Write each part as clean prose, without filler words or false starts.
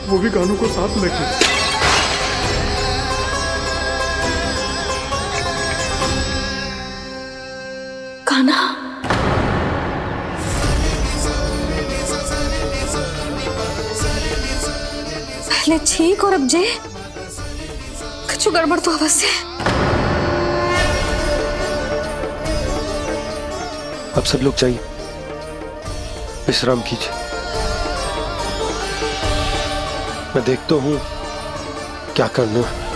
वो भी कानों को साथ लेके। कान्हा, पहले ठीक और अब जे कुछ गड़बड़ तो अवश्य। अब सब लोग चाहिए, विश्राम कीजिए। मैं देखता हूं क्या करना है।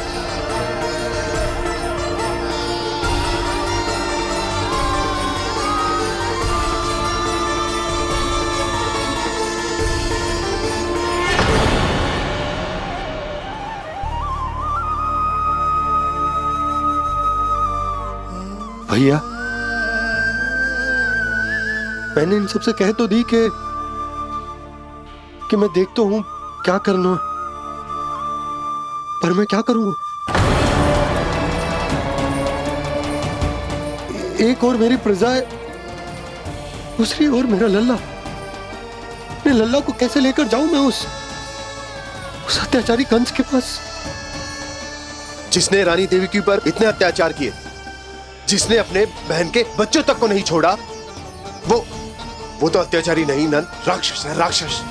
भैया, मैंने इन सबसे कह तो दी कि मैं देखता हूं क्या करना है, पर मैं क्या करूंगा? एक और मेरी प्रजा है, दूसरी ओर मेरा लल्ला। मैं लल्ला को कैसे लेकर जाऊं मैं उस अत्याचारी कंस के पास, जिसने रानी देवी के ऊपर इतने अत्याचार किए, जिसने अपने बहन के बच्चों तक को नहीं छोड़ा। वो तो अत्याचारी नहीं नंद, राक्षस है, राक्षस।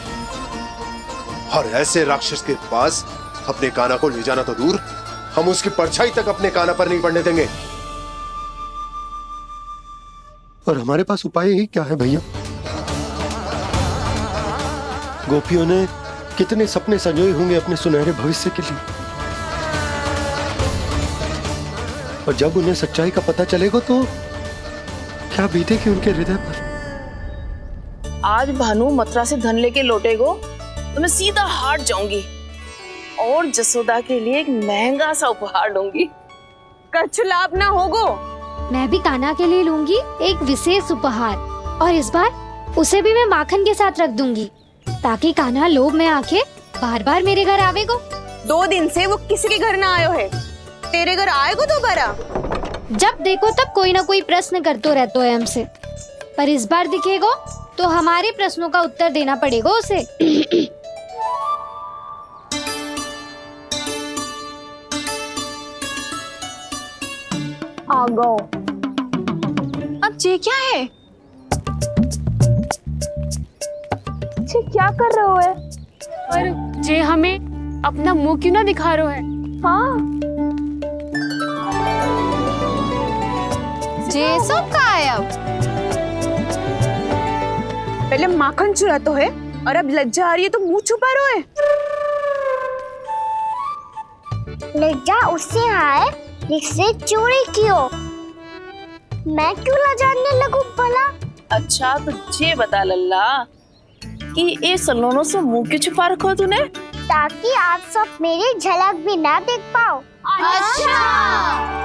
और ऐसे राक्षस के पास अपने कान्हा को ले जाना तो दूर, हम उसकी परछाई तक अपने कान्हा पर नहीं पड़ने देंगे। और हमारे पास उपाय ही क्या है भैया? गोपियों ने कितने सपने संजोए होंगे अपने सुनहरे भविष्य के लिए, और जब उन्हें सच्चाई का पता चलेगा तो क्या बीतेगी उनके हृदय पर? आज भानु मथुरा से धन लेके लौटेगो तो मैं सीधा हाट जाऊंगी और जसोदा के लिए एक महंगा सा उपहार लूंगी। कछु लाभ ना होगो। मैं भी कान्हा के लिए लूंगी एक विशेष उपहार, और इस बार उसे भी मैं माखन के साथ रख दूंगी, ताकि कान्हा लोभ में आके बार बार मेरे घर आवेगो। 2 दिन से वो किसी के घर ना आयो है, तेरे घर आएगो दोबारा? जब देखो तब कोई ना कोई प्रश्न करते रहते है हमसे, पर इस बार दिखेगो तो हमारे प्रश्नों का उत्तर देना पड़ेगा उसे। आ गो। अब ये क्या है? ये क्या कर रहे हो है? पर जे हमें अपना मुंह क्यों ना दिखा रहे है? हाँ, जे सब का है अब? पहले माखन चुरा तो है और अब लज्जा आ रही है तो मुंह छुपा रहे है। लज्जा उससे आए जिससे चोरी कियो। मैं क्यों लजाने लगूं भला? अच्छा तो ये बता लल्ला कि ये सलोनों से मुंह क्यों छुपा रखो तूने? ताकि आप सब मेरी झलक भी ना देख पाओ। अच्छा।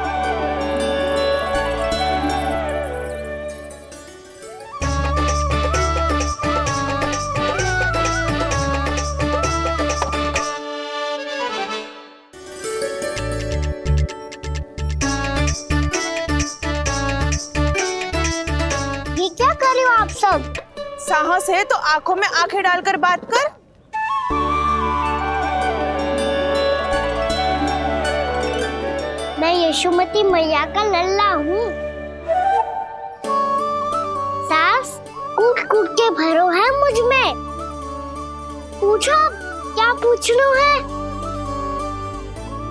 ये क्या कर रहे हो आप सब? साहस है तो आंखों में आंखें डालकर बात कर। मैं यशोमती मैया का लल्ला हूँ। सास कूट कूट के भरो है मुझ में। पूछो क्या पूछना है?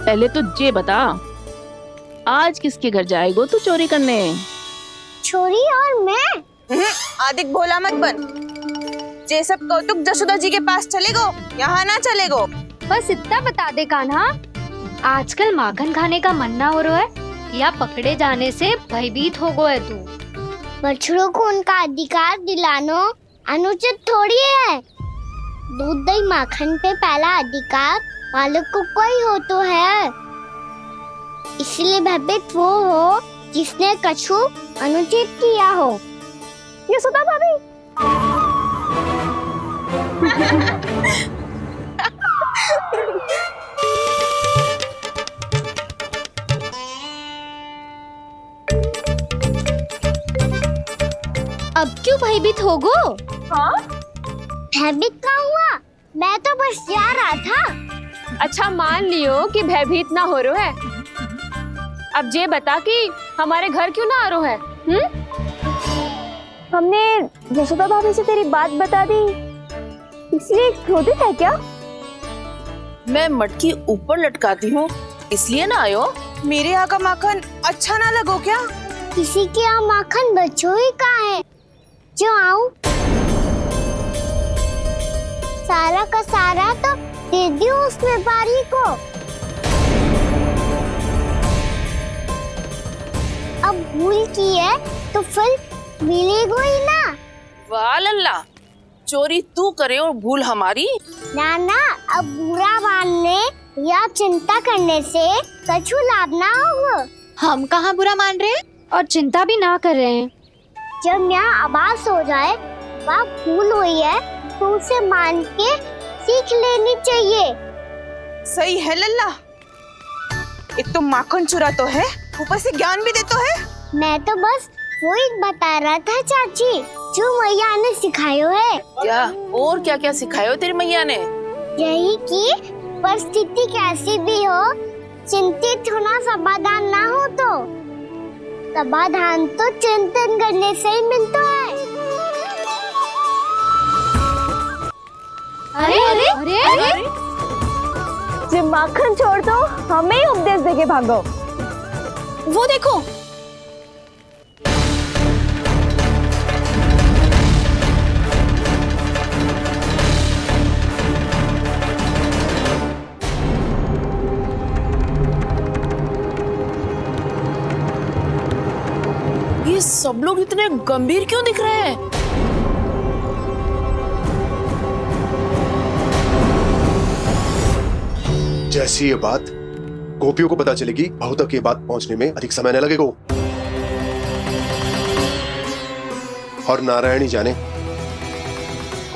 पहले तो ये बता, आज किसके घर जाएगो तू चोरी करने? छोरी और मैं? आदिक भोला मत बन। ये सब कौतुक जसोदा जी के पास चलेगो, यहाँ ना चलेगो। बस इतना बता दे कान्हा, आजकल माखन खाने का मन ना हो रहा है या पकड़े जाने से भयभीत हो गया है तू? बछड़ों को उनका अधिकार दिलाना अनुचित थोड़ी है। दूध दही माखन पे पहला अधिकार मालिक को कोई हो तो है। इसलिए भयभीत वो हो जिसने कछु अनुचित किया हो। यशोदा भाभी। अब क्यों भयभीत होगो? हाँ? भयभीत क्या हुआ? मैं तो बस जा रहा था। अच्छा मान लियो कि भयभीत ना हो रहा है। अब ये बता कि हमारे घर क्यों ना आ रहा है? हमने यशोदा भाभी से तेरी बात बता दी, इसलिए क्रोधित है क्या? मैं मटकी ऊपर लटकाती हूँ इसलिए ना आयो। मेरे यहाँ का माखन अच्छा ना लगो क्या? किसी के यहाँ माखन बच्चों ही कहाँ है जो आऊं? सारा का सारा तो दे दियो उस व्यापारी को। अब भूल की है तो फल मिलेगा ही ना। वाह लल्ला, चोरी तू करे और भूल हमारी। नाना, अब बुरा मानने या चिंता करने से कछु लाभ ना होगा। हम कहाँ बुरा मान रहे हैं और चिंता भी ना कर रहे हैं। जब यहाँ आभास हो जाए वह भूल हुई है तो उसे मान के सीख लेनी चाहिए। सही है लल्ला, एक तो माखन चुरा तो है, ऊपर से ज्ञान भी दे तो है। मैं तो बस वही बता रहा था चाची जो मैया ने सिखायो है। क्या और क्या क्या सिखायो तेरी मैया ने? यही कि परिस्थिति कैसी भी हो, चिंतित होना समाधान ना हो तो समाधान तो चिंतन करने से ही मिलता है। अरे अरे अरे, अरे? जे माखन छोड़ दो, हमें ही उपदेश देके भागो। वो देखो, ये सब लोग इतने गंभीर क्यों दिख रहे हैं? जैसी ये बात गोपियों को पता चलेगी, बहू तक ये बात पहुंचने में अधिक समय न लगेगा। और नारायण ही जाने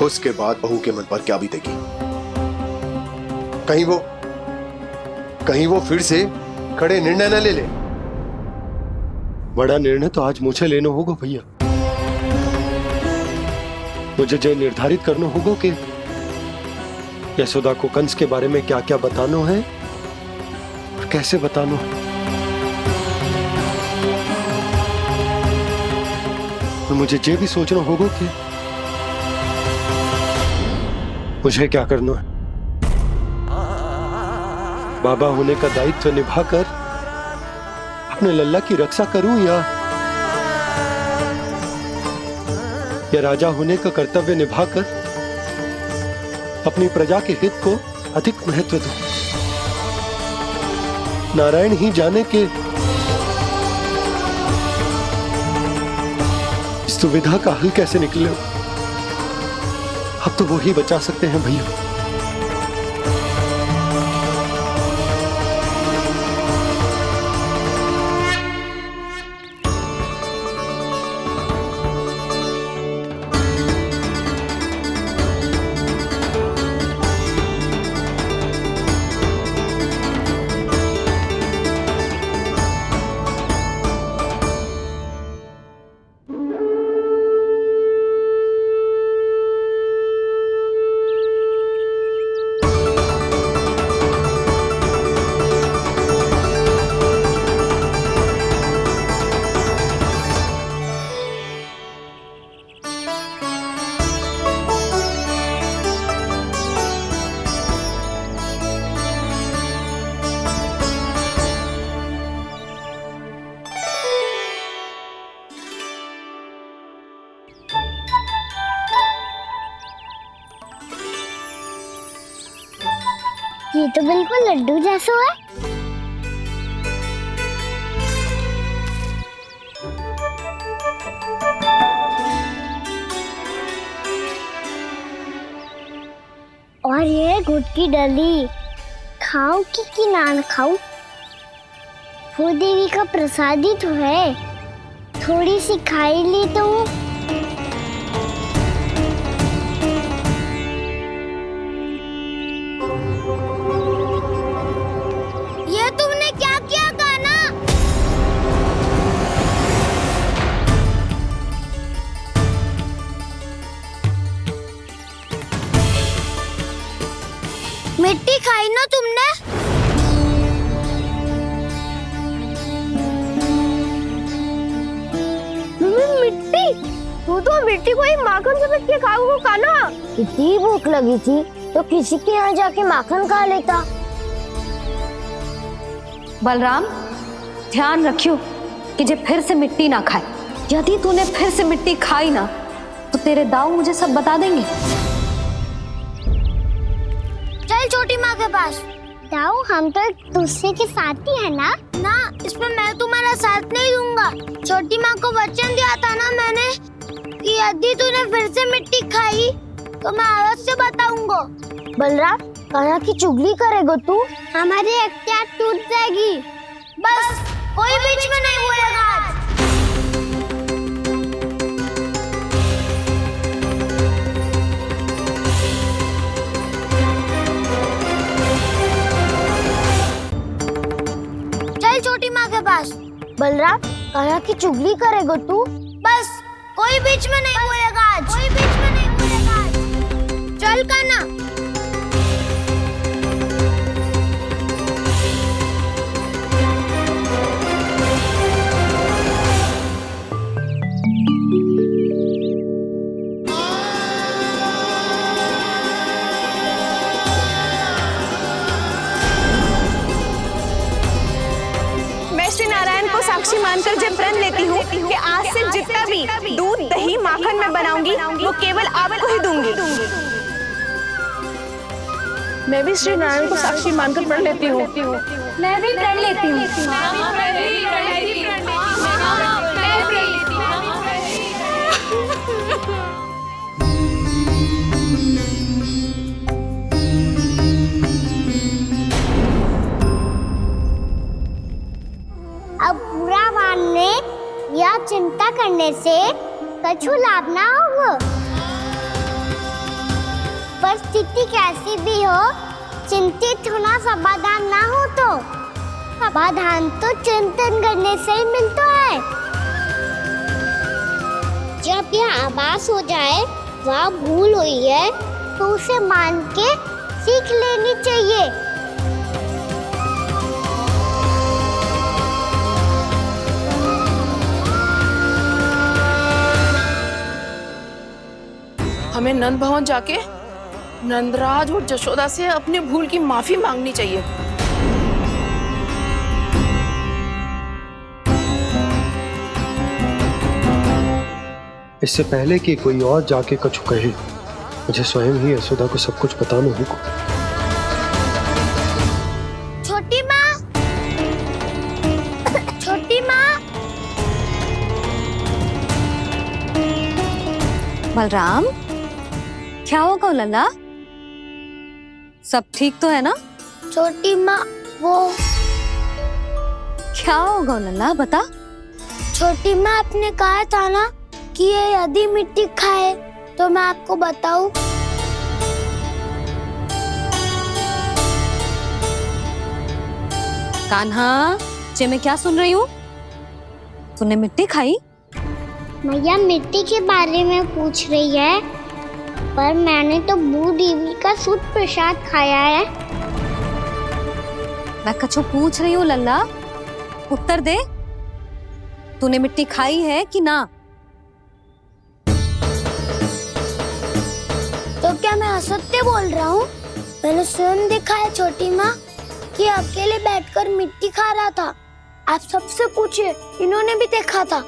उसके बाद बहू के मन पर क्या बीतेगी। कहीं वो फिर से खड़े निर्णय न ले ले। बड़ा निर्णय तो आज मुझे लेना होगा भैया। मुझे जो निर्धारित करना होगा कि यशोदा को कंस के बारे में क्या क्या बताना है और कैसे बताना है। और मुझे ये भी सोचना होगा कि मुझे क्या करना है। बाबा होने का दायित्व निभाकर अपने लल्ला की रक्षा करूं या राजा होने का कर्तव्य निभाकर अपनी प्रजा के हित को अधिक महत्व दूं। नारायण ही जाने के इस दुविधा का हल कैसे निकले। अब तो वो ही बचा सकते हैं भैया। ये तो बिल्कुल लड्डू जैसा है। और ये गुड़ की डली खाऊं कि ना खाऊं? वो देवी का प्रसाद ही तो है, थोड़ी सी खाई ली तो ये तुमने क्या किया गाना? खाई ना तुमने? मिट्टी? तू तो मिट्टी को ही माखन से पीट के खा ना। इतनी भूख लगी थी तो किसी के यहाँ जाके माखन खा लेता। बलराम, ध्यान रखियो कि जे फिर से मिट्टी ना खाए। यदि तूने फिर से मिट्टी खाई ना तो तेरे दाऊ मुझे सब बता देंगे। चल छोटी माँ के पास। दाऊ, हम तो एक दूसरे के साथी है ना? ना, इसमें मैं तुम्हारा साथ नहीं दूंगा। छोटी माँ को वचन दिया था ना मैंने कि यदि तूने फिर से मिट्टी खाई तो मैं अलग से बताऊंगा। बलराम, कान्हा की चुगली करेगा तू? हमारी अख्तियार टूट जाएगी। बस कोई बीच में नहीं बोलेगा आज। चल छोटी माँ के पास। बलराम, कान्हा की चुगली करेगा तू? बस कोई बीच में नहीं बोलेगा आज। कोई बीच में नहीं बोलेगा आज। चल कान्हा। श्री नारायण को साक्षी मानकर जब प्रण लेती हूँ कि आज से जितना भी दूध दही माखन मैं बनाऊंगी वो केवल आपको ही दूंगी। मैं भी श्री नारायण को साक्षी मानकर प्रण लेती हूँ। मैं भी प्रण लेती हूँ। अब बुरा मानने या चिंता करने से कछु लाभ ना होगा। परिस्थिति कैसी भी हो, चिंतित होना समाधान ना हो तो समाधान तो चिंतन करने से ही मिलता है। जब यह आभास हो जाए वह भूल हुई है तो उसे मान के सीख लेनी चाहिए। हमें नंद भवन जाके नंदराज और जशोदा से अपनी भूल की माफी मांगनी चाहिए। इससे पहले कि कोई और जाके कछु कहे, मुझे स्वयं ही यशोदा को सब कुछ बताना होगा। छोटी माँ, छोटी माँ। बलराम, क्या होगा लल्ला? सब ठीक तो है ना? छोटी माँ, वो क्या होगा लल्ला, बता। छोटी माँ, आपने कहा था ना कि ये यदि मिट्टी खाए तो मैं आपको बताऊं। कान्हा, जे मैं क्या सुन रही हूँ? तूने मिट्टी खाई? मैया मिट्टी के बारे में पूछ रही है, पर मैंने तो भू देवी का शुद्ध प्रसाद खाया है। मैं कछु पूछ रही हूँ लल्ला, उत्तर दे। तूने मिट्टी खाई है कि ना? तो क्या मैं असत्य बोल रहा हूँ? मैंने स्वयं देखा है छोटी माँ कि अकेले बैठकर मिट्टी खा रहा था। आप सबसे पूछिए, इन्होंने भी देखा था।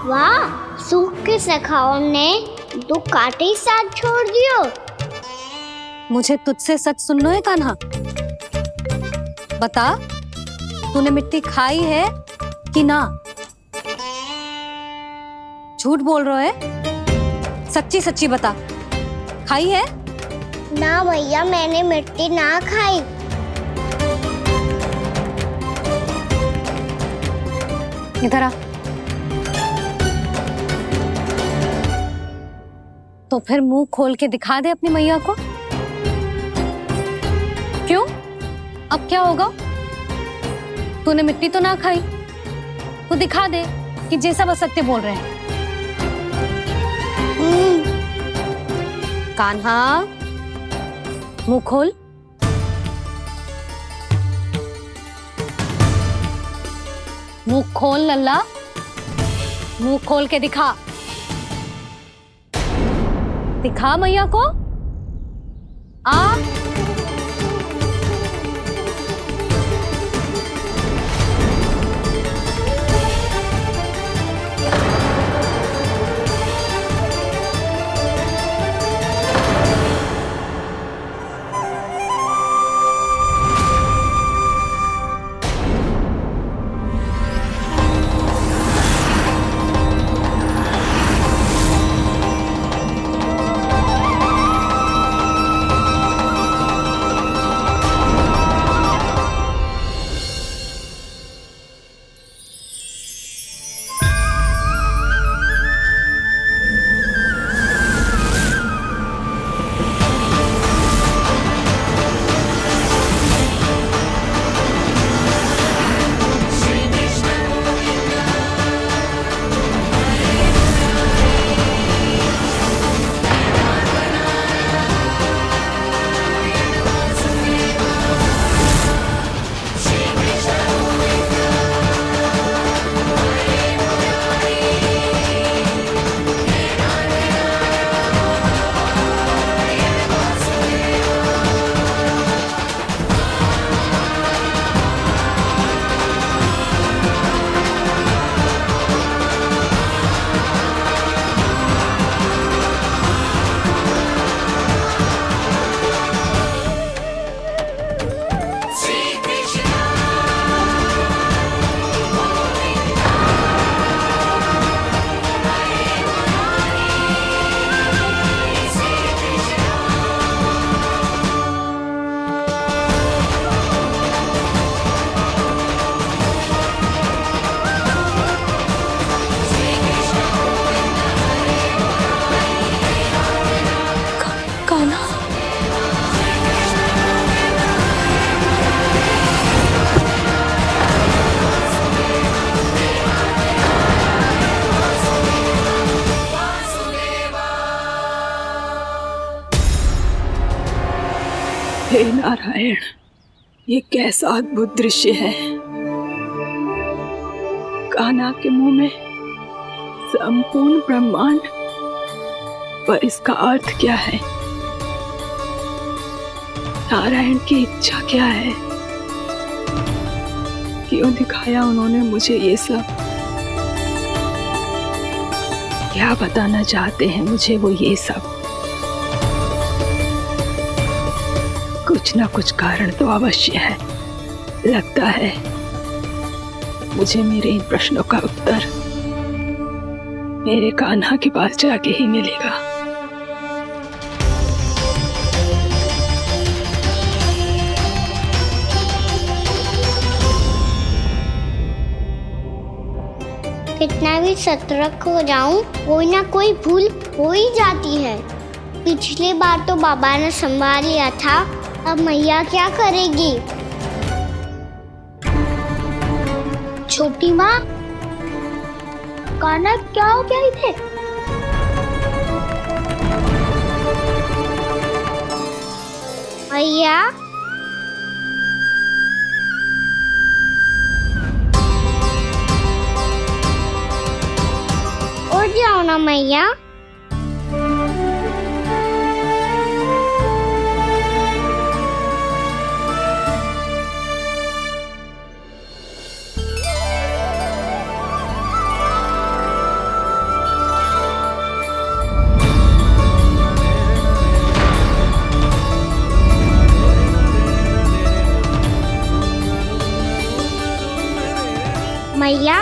वाह, सूख के सखाओ ने दो कांटे ही साथ छोड़ दियो। मुझे तुझसे सच सुनना है कान्हा। बता, तूने मिट्टी खाई है कि ना? झूठ बोल रहा है, सच्ची सच्ची बता, खाई है? ना भैया, मैंने मिट्टी ना खाई। इधर आ। तो फिर मुंह खोल के दिखा दे अपनी मैया को। क्यों? अब क्या होगा? तूने मिट्टी तो ना खाई, तो दिखा दे कि जे सब असत्य बोल रहे हैं। कान्हा, मुंह खोल। मुंह खोल लल्ला, मुंह खोल के दिखा। दिखा मैया को। आ हे नारायण, ये कैसा अद्भुत दृश्य है। कान्हा के मुंह में संपूर्ण ब्रह्मांड, पर इसका अर्थ क्या है? नारायण की इच्छा क्या है? क्यों दिखाया उन्होंने मुझे ये सब? क्या बताना चाहते हैं मुझे वो ये सब? कुछ ना कुछ कारण तो अवश्य है। लगता है मुझे मेरे इन प्रश्नों का उत्तर मेरे कान्हा के पास जाके ही मिलेगा। कितना भी सतर्क हो जाऊं, कोई ना कोई भूल हो ही जाती है। पिछली बार तो बाबा ने संभाल लिया था, अब मैया क्या करेगी? छोटी माँ, कान्हा क्या हो गया इधर? मैया, उठ जाओ ना मैया। मैया,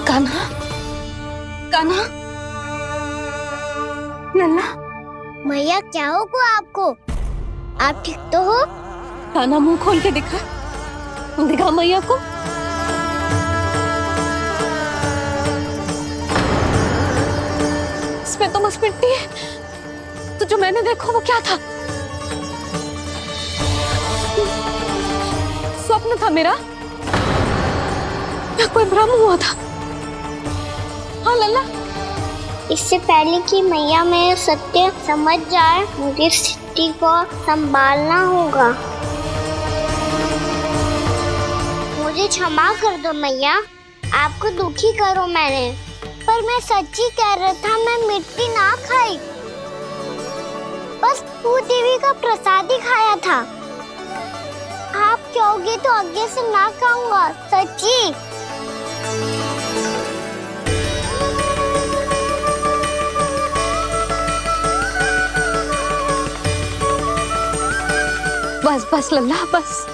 कान्हा, कान्हा, नन्ना, मैया क्या होगा आपको? आप ठीक तो हो? कान्हा मुंह खोल के दिखा, दिखा मैया को। इसमें तो बस मिट्टी है। तो जो मैंने देखा वो क्या था? स्वप्न था मेरा या कोई भ्रम हुआ था? हाँ लल्ला, इससे पहले कि मैया मेरा सत्य समझ जाए, मुझे स्थिति को संभालना होगा। मुझे क्षमा कर दो मैया, आपको दुखी करो मैंने, पर मैं सच्ची कह रहा था, मैं मिट्टी ना खाई, बस तू देवी का प्रसाद ही खाया था। आप कहोगे तो आगे से ना खाऊंगा, सच्ची। बस बस लल्ला बस,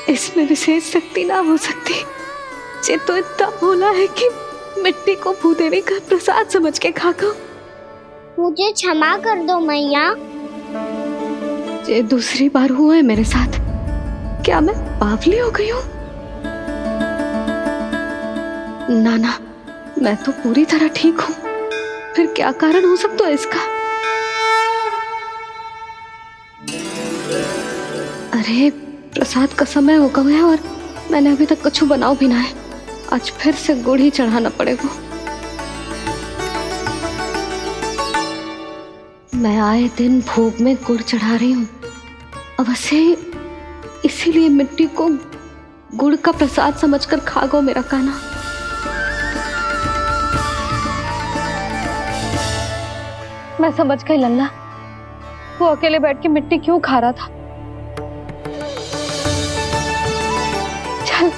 इसमें विशेष शक्ति ना हो सकती। ये तो इतना भोला है कि मिट्टी को भूदेवी का प्रसाद समझ के खागा। मुझे क्षमा कर दो मैया। ये दूसरी बार हुआ है मेरे साथ। क्या मैं बावली हो गई हूँ? ना ना, मैं तो पूरी तरह ठीक हूँ। फिर क्या कारण हो सकता है इसका? अरे प्रसाद का समय हो गया है और मैंने अभी तक कुछ बनाओ भी ना है। आज फिर से गुड़ ही चढ़ाना पड़ेगा। मैं आए दिन भोग में गुड़ चढ़ा रही हूँ, अवश्य इसीलिए मिट्टी को गुड़ का प्रसाद समझकर खा गो मेरा कान्हा। मैं समझ गई लल्ला, वो अकेले बैठ के मिट्टी क्यों खा रहा था। चल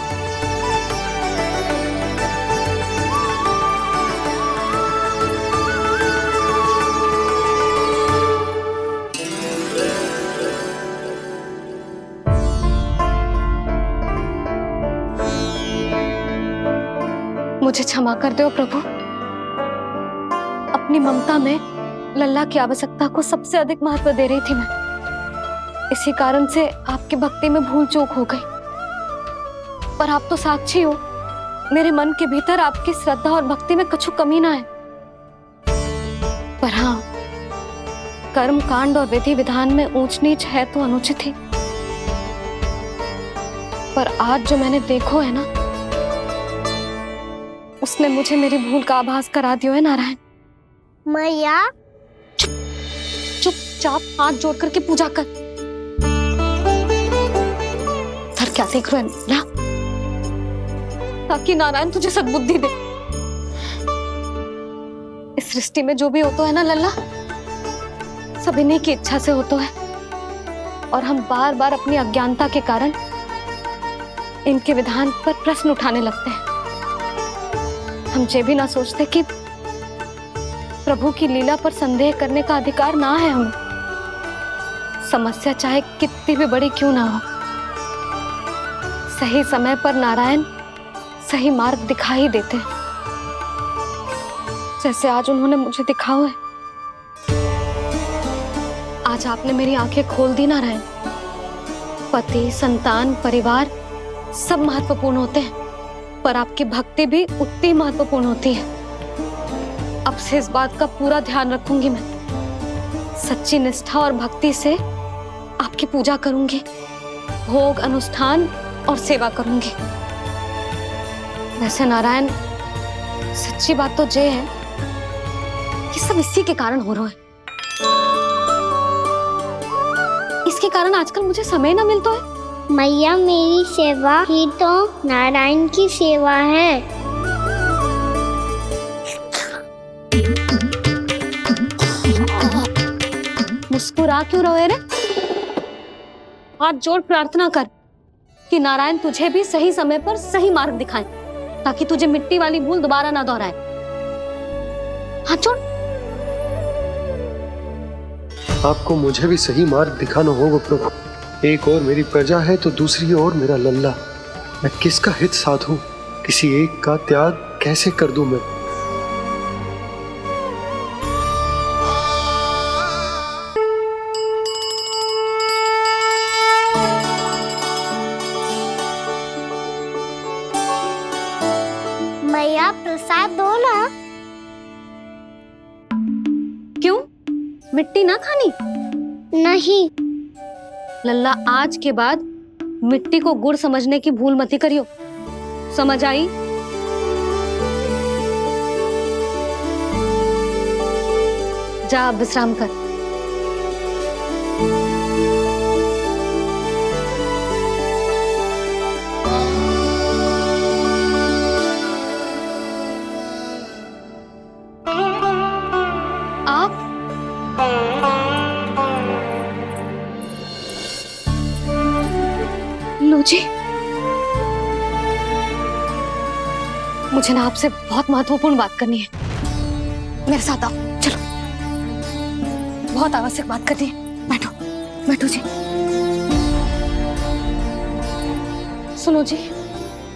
मुझे क्षमा कर दो प्रभु। अपनी ममता में लल्ला की आवश्यकता को सबसे अधिक महत्व दे रही थी मैं। इसी कारण से आपकी भक्ति में भूल चूक हो गई। पर आप तो साक्षी हो, मेरे मन के भीतर आपकी श्रद्धा और भक्ति में कछु कमी ना है। पर हाँ, कर्म कांड और विधि विधान में ऊंच नीच है तो अनुचित ही। पर आज जो मैंने देखो है ना, उसने मुझे मेरी भूल का आभास करा दियो है नारायण। मैया चुपचाप हाथ जोड़ करके पूजा कर। सर क्या देख रहे हैं ना, ताकि नारायण तुझे सद्बुद्धि दे। इस सृष्टि में जो भी होता है ना लल्ला, सब इन्हीं की इच्छा से होता है। और हम बार बार अपनी अज्ञानता के कारण इनके विधान पर प्रश्न उठाने लगते हैं। हम ये भी ना सोचते कि प्रभु की लीला पर संदेह करने का अधिकार ना है हमें। समस्या चाहे कितनी भी बड़ी क्यों ना हो, सही समय पर नारायण सही मार्ग दिखा ही देते हैं, जैसे आज उन्होंने मुझे दिखाओ है। आज आपने मेरी आंखें खोल दी नारायण। पति, संतान, परिवार सब महत्वपूर्ण होते हैं, पर आपकी भक्ति भी उतनी महत्वपूर्ण होती है। अब से इस बात का पूरा ध्यान रखूंगी मैं। सच्ची निष्ठा और भक्ति से आपकी पूजा करूंगी, भोग, अनुष्ठान और सेवा करूंगी। वैसे नारायण, सच्ची बात तो ये है कि सब इसी के कारण हो रहा है। इसके कारण आजकल मुझे समय ना मिलता है। मैया, मेरी सेवा ही तो नारायण की सेवा है। मुस्कुरा क्यों रहे रे? हाथ जोड़ प्रार्थना कर कि नारायण तुझे भी सही समय पर सही मार्ग दिखाएं, ताकि तुझे मिट्टी वाली भूल दोबारा ना दोहराए। हाथ जोड़। आपको मुझे भी सही मार्ग दिखाना होगा प्रभु। एक और मेरी प्रजा है तो दूसरी ओर मेरा लल्ला। मैं किसका हित साधूं? किसी एक का त्याग कैसे कर दूं मैं? मैया, प्रसाद दो ना। क्यों? मिट्टी ना खानी? नहीं। लल्ला, आज के बाद मिट्टी को गुड़ समझने की भूल मत ही करियो, समझ आई? जा अब विश्राम कर। लो जी, मुझे ना आपसे बहुत महत्वपूर्ण बात करनी है। मेरे साथ आओ, चलो। बहुत आवश्यक बात करनी है। बैठो, बैठो जी। सुनो जी,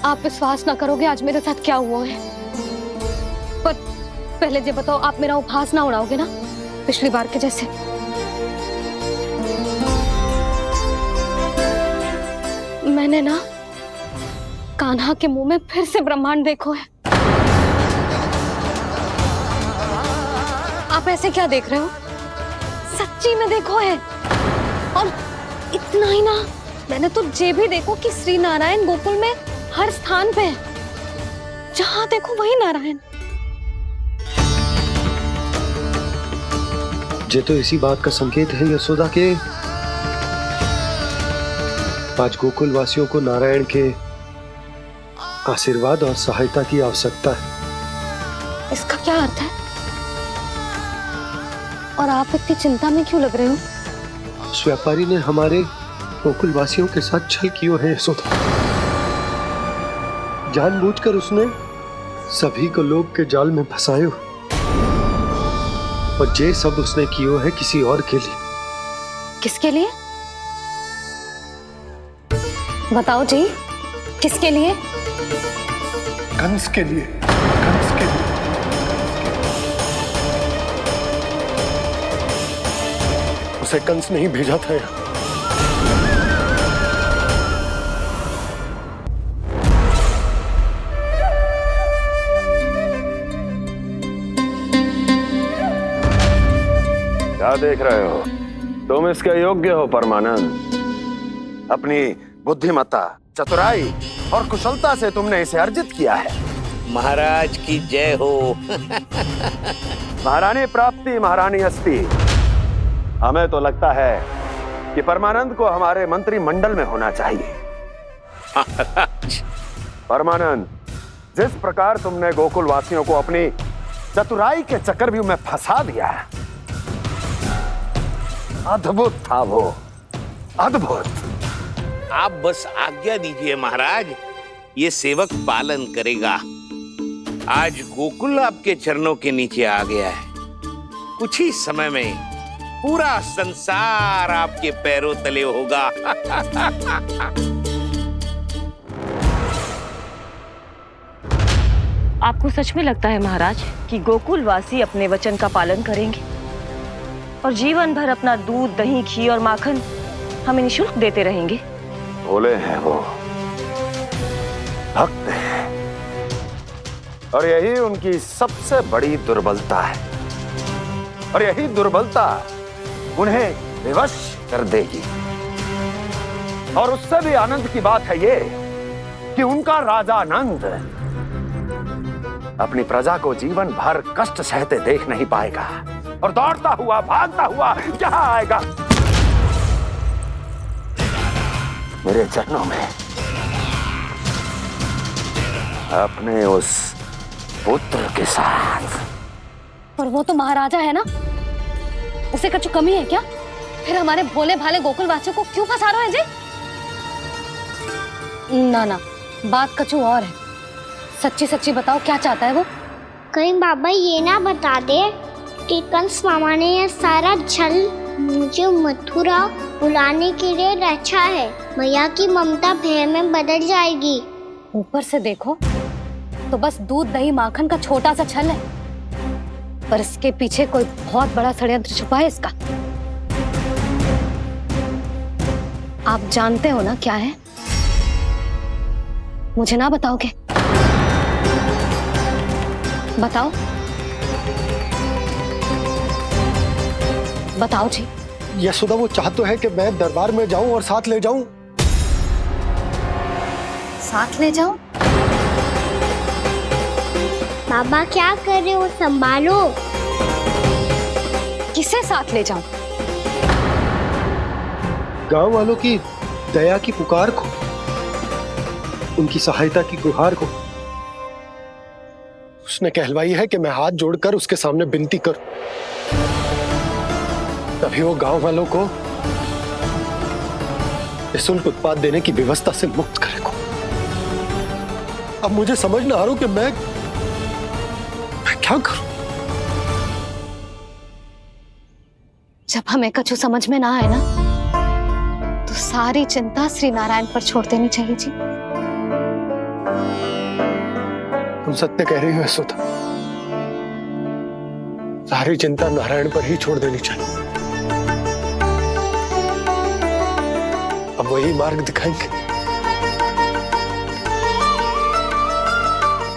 आप विश्वास ना करोगे आज मेरे साथ क्या हुआ है। पर पहले ये बताओ, आप मेरा उपहास ना उड़ाओगे ना पिछली बार के जैसे? मैंने ना कान्हा के मुंह में फिर से ब्रह्मांड देखो है। आप ऐसे क्या देख रहे हो? सच्ची में देखो है। और इतना ही ना, मैंने तो ये भी देखो कि श्री नारायण गोकुल में हर स्थान पे है, जहां देखो वही नारायण। ये तो इसी बात का संकेत है यशोदा के आज गोकुल वासियों को नारायण के आशीर्वाद और सहायता की आवश्यकता है। इसका क्या अर्थ है? और आप इतनी चिंता में क्यों लग रहे हो? उस व्यापारी ने हमारे गोकुल वासियों के साथ छल किया है यशोदा। जानबूझकर उसने सभी को लोभ के जाल में फंसायो, और ये सब उसने किया है किसी और के लिए। किसके लिए? बताओ जी, किसके लिए? कंस के लिए, कंस के लिए। उसे कंस नहीं भेजा था यहाँ। क्या देख रहे हो? तुम इसके योग्य हो परमानंद। अपनी बुद्धिमत्ता, चतुराई और कुशलता से तुमने इसे अर्जित किया है। महाराज की जय हो। महारानी प्राप्ति महारानी अस्ति। हमें तो लगता है कि परमानंद को हमारे मंत्रिमंडल में होना चाहिए। परमानंद, जिस प्रकार तुमने गोकुल वासियों को अपनी चतुराई के चक्रव्यूह में फंसा दिया, अद्भुत था वो, अद्भुत। आप बस आज्ञा दीजिए महाराज, ये सेवक पालन करेगा। आज गोकुल आपके चरणों के नीचे आ गया है। कुछ ही समय में पूरा संसार आपके पैरों तले होगा। आपको सच में लगता है महाराज कि गोकुल वासी अपने वचन का पालन करेंगे और जीवन भर अपना दूध, दही, घी और माखन हमें निःशुल्क देते रहेंगे? भोले हैं वो, भक्त हैं, और यही उनकी सबसे बड़ी दुर्बलता है। और यही दुर्बलता उन्हें विवश कर देगी। और उससे भी आनंद की बात है ये कि उनका राजा नंद अपनी प्रजा को जीवन भर कष्ट सहते देख नहीं पाएगा, और दौड़ता हुआ, भागता हुआ यहाँ आएगा मेरे चरणों में, अपने उस पुत्र के साथ। पर वो तो महाराजा है ना, उसे कुछ कमी है क्या? फिर हमारे भोले भाले गोकुल वासियों को क्यों फंसा रहे हैं जी? ना ना, बात कछु और है। सच्ची सच्ची बताओ, क्या चाहता है वो? कहीं बाबा ये ना बता दे कि कंस मामा ने यह सारा छल मुझे मथुरा बुलाने के लिए रचा है। मैया की ममता भय में बदल जाएगी। ऊपर से देखो तो बस दूध, दही, माखन का छोटा सा छल है, पर इसके पीछे कोई बहुत बड़ा षड्यंत्र छुपा है इसका। आप जानते हो ना क्या है? मुझे ना बताओगे? बताओ, बताओ जी। यशोदा, वो चाहता है कि मैं दरबार में जाऊं और साथ ले जाऊं। साथ ले जाऊं? बाबा क्या कर रहे हो, संभालो। किसे साथ ले जाऊं? गांव वालों की दया की पुकार को, उनकी सहायता की गुहार को। उसने कहलवाई है कि मैं हाथ जोड़कर उसके सामने विनती करूं, तभी वो गांव वालों को निःशुल्क उत्पाद देने की व्यवस्था से मुक्त करेगा। अब मुझे समझ ना आ रहा कि मैं क्या करूं। जब हमें कछु समझ में ना आए ना, तो सारी चिंता श्री नारायण पर छोड़ देनी चाहिए जी। तुम सत्य कह रही हो यशोदा, सारी चिंता नारायण पर ही छोड़ देनी चाहिए। अब वही मार्ग दिखाएंगे।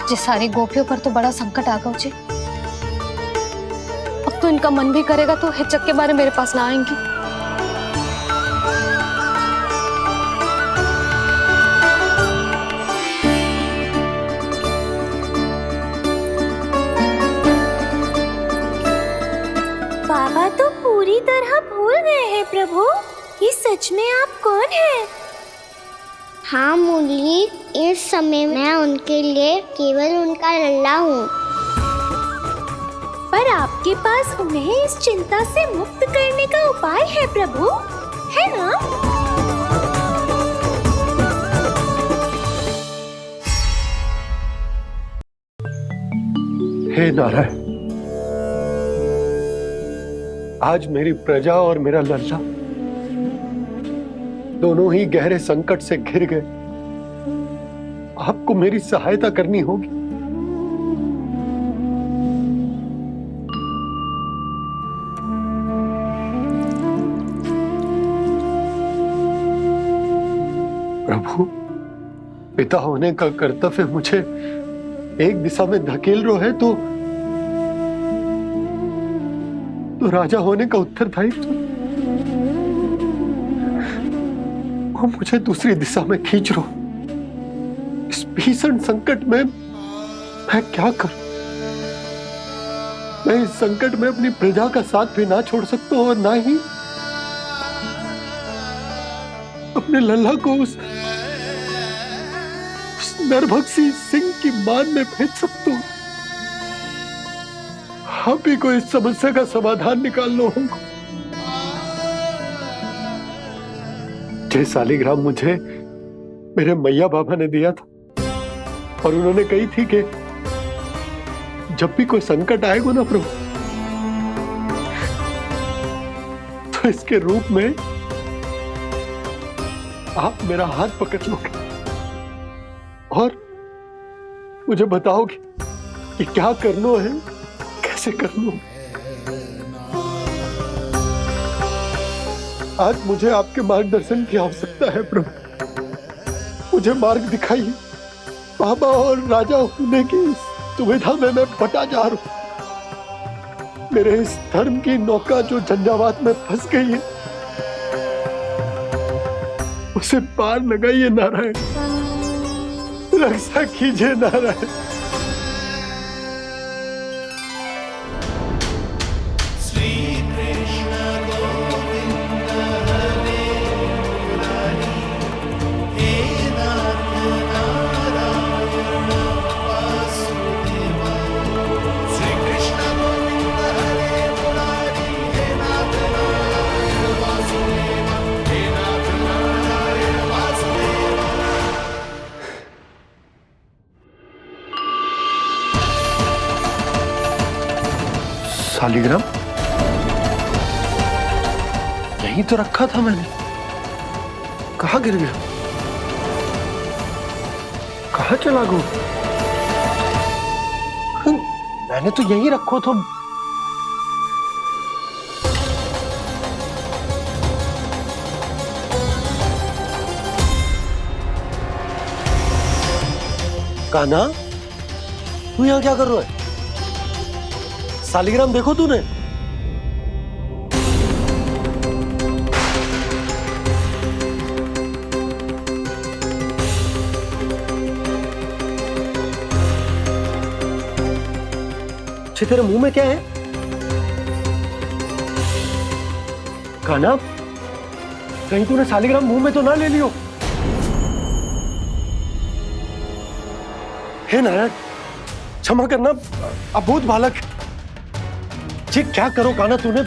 जी सारी गोपियों पर तो बड़ा संकट आ गया जी। अब तो इनका मन भी करेगा तो हिचक के बारे मेरे पास ना आएंगी। बाबा तो पूरी तरह भूल गए हैं प्रभु, ये सच में आप कौन हैं? हाँ मुरली, इस समय मैं उनके लिए केवल उनका लल्ला हूँ। पर आपके पास उन्हें इस चिंता से मुक्त करने का उपाय है प्रभु, है ना? हे नारायण, आज मेरी प्रजा और मेरा लल्ला दोनों ही गहरे संकट से घिर गए। आपको मेरी सहायता करनी होगी। प्रभु, पिता होने का कर्तव्य मुझे एक दिशा में धकेल रहा है तो राजा होने का उत्तरदायित्व वो मुझे दूसरी दिशा में खींच रहा। इस भीषण संकट में मैं क्या करूं? मैं इस संकट में अपनी प्रजा का साथ भी ना छोड़ सकता हूं और ना ही अपने लल्ला को उस नरभक्षी सिंह की मान में भेज सकता हूं। आप ही को इस समस्या का समाधान निकालना होगा। जय शालिग्राम मुझे मेरे मैया बाबा ने दिया था और उन्होंने कही थी कि जब भी कोई संकट आएगा ना प्रभु, तो इसके रूप में आप मेरा हाथ पकड़ लोगे और मुझे बताओगे कि क्या करना है, कैसे करना है। आज मुझे आपके मार्गदर्शन की आवश्यकता है प्रभु, मुझे मार्ग दिखाइए। बाबा और राजा होने की दुविधा में मैं बटा जा रहा हूं। मेरे इस धर्म की नौका जो झंझावात में फंस गई है, उसे पार लगाइए नारायण, रक्षा कीजिए नारायण। शालिग्राम यहीं तो रखा था मैंने, कहाँ गिर गया, कहाँ चला गया? मैंने तो यहीं रखो था। कान्हा, तू यहाँ क्या कर रहा है? शालिग्राम देखो तूने? अच्छे तेरे मुंह में क्या है? कान्हा, कहीं तूने शालिग्राम मुंह में तो ना ले लियो? हे नारायण, क्षमा करना, अबोध बालक। जी क्या करो कान्हा तूने?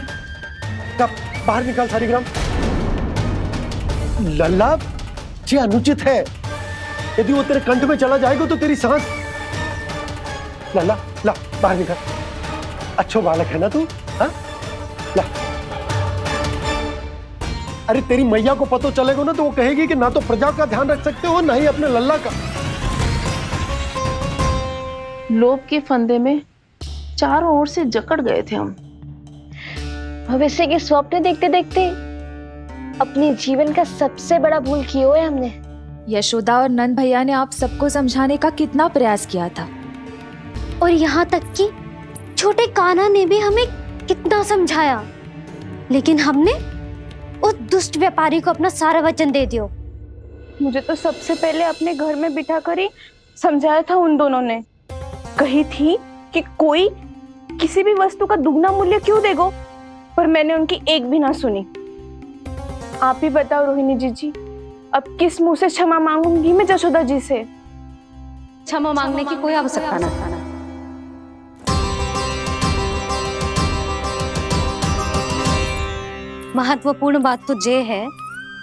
बाहर निकाल शालिग्राम। लल्ला, जी अनुचित है। यदि वो तेरे कंठ में चला जाएगा तो तेरी सांस। लल्ला, ला बाहर निकाल। अच्छो बालक है ना तू? हाँ, ला। अरे तेरी मैया को पता चलेगा ना तो वो कहेगी कि ना तो प्रजा का ध्यान रख सकते हो ना ही अपने लल्ला का। लोभ के फंदे में चारों ओर से जकड़ गए थे हम। भविष्य के स्वप्न देखते देखते अपने जीवन का सबसे बड़ा भूल किया है हमने। यशोदा और नंद भैया ने आप सबको समझाने का कितना प्रयास किया था, और यहाँ तक कि छोटे कान्हा ने भी हमें कितना समझाया, लेकिन हमने उस दुष्ट व्यापारी को अपना सारा वचन दे दिया। मुझे तो सबसे पहले अपने घर में बिठा कर ही समझाया था उन दोनों ने। कही थी कि कोई किसी भी वस्तु का दुगना मूल्य क्यों देगो, पर मैंने उनकी एक भी ना सुनी। आप ही बताओ रोहिणी जी, अब किस मुंह से क्षमा मांगूंगी मैं जशोदा जी से? क्षमा मांगने की कोई आवश्यकता ना। महत्वपूर्ण बात तो ये है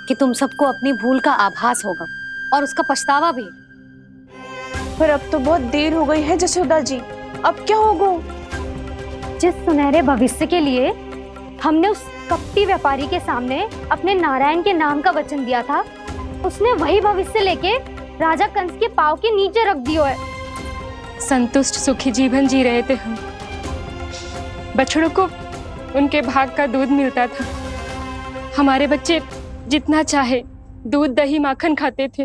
कि तुम सबको अपनी भूल का आभास होगा और उसका पछतावा भी। पर अब तो बहुत देर हो गई है जशोदा जी, अब क्या होगा? जिस सुनहरे भविष्य के लिए हमने उस कपटी व्यापारी के सामने अपने नारायण के नाम का वचन दिया था, उसने वही भविष्य लेके राजा कंस के पांव के नीचे रख दिया है। संतुष्ट सुखी जीवन जी रहे थे हम। बछड़ों को उनके भाग का दूध मिलता था। हमारे बच्चे जितना चाहे दूध दही माखन खाते थे।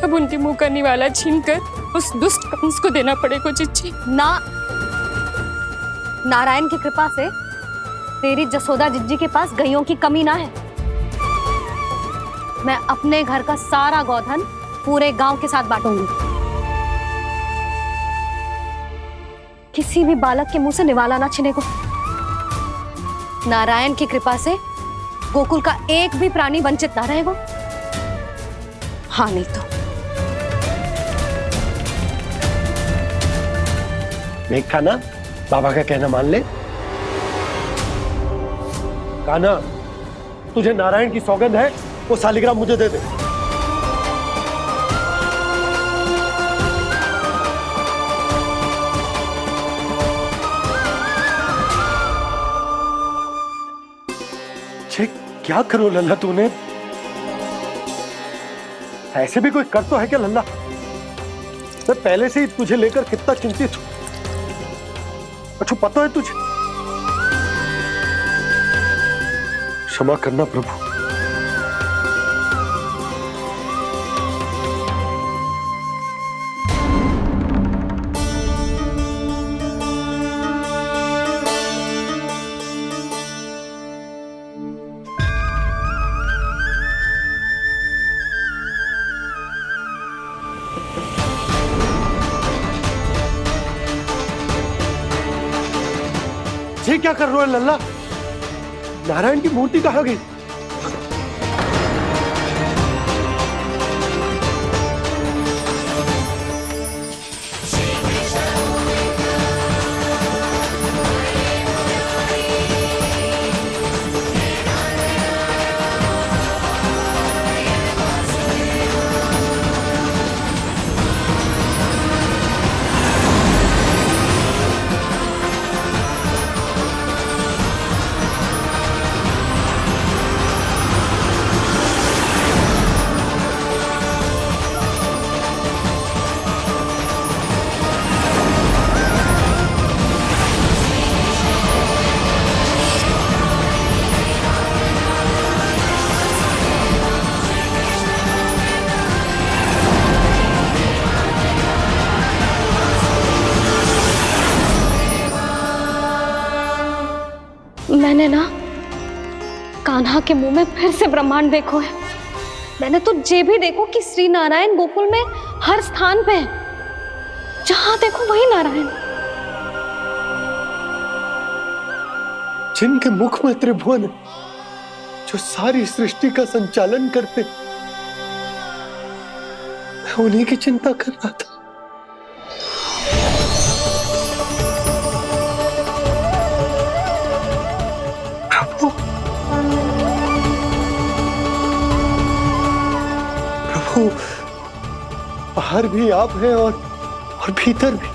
अब उनके मुंह का निवाला छीनकर उस दुष्ट कंस को देना पड़ेगा चिच्ची। ना, नारायण की कृपा से तेरी जसोदा जिज्जी के पास गैयों की कमी ना है। मैं अपने घर का सारा गोधन पूरे गांव के साथ बांटूंगी। किसी भी बालक के मुंह से निवाला ना छिने को। नारायण की कृपा से गोकुल का एक भी प्राणी वंचित ना रहेगा। हाँ नहीं तो देख कान्हा, बाबा का कहना मान ले। कान्हा, तुझे नारायण की सौगंध है, वो शालिग्राम मुझे दे दे। छे, क्या करो लल्ला तूने? ऐसे भी कोई कर तो है क्या लल्ला? मैं पहले से ही तुझे लेकर कितना चिंतित हूं। अच्छा पता है तुझे? क्षमा करना प्रभु। ये क्या कर रहे हो लल्ला? नारायण की मूर्ति कहाँ गई? मैंने ना कान्हा के मुंह में फिर से ब्रह्मांड देखो है। मैंने तो ये भी देखो कि श्री नारायण गोकुल में हर स्थान पे है। जहां देखो वही नारायण। जिनके मुख में त्रिभुवन है, जो सारी सृष्टि का संचालन करते, मैं उन्हीं की चिंता कर रहा था। प्रभु, प्रभु, बाहर भी आप हैं और भीतर भी।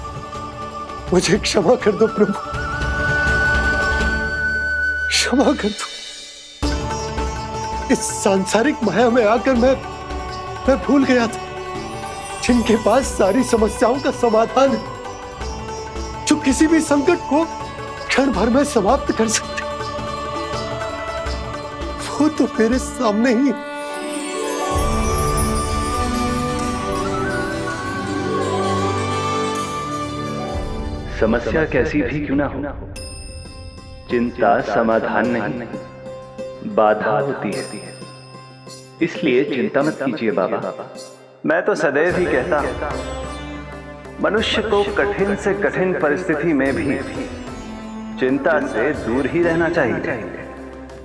मुझे क्षमा कर दो प्रभु, क्षमा कर दो। इस सांसारिक माया में आकर मैं भूल गया था जिनके पास सारी समस्याओं का समाधान है, जो किसी भी संकट को क्षण भर में समाप्त कर सकते, वो तो मेरे सामने ही। समस्या कैसी भी क्यों ना हो, चिंता समाधान नहीं, बाधा होती है। इसलिए चिंता मत कीजिए बाबा। मैं तो सदैव ही कहता हूं, मनुष्य को कठिन से कठिन परिस्थिति में भी चिंता से दूर ही रहना चाहिए।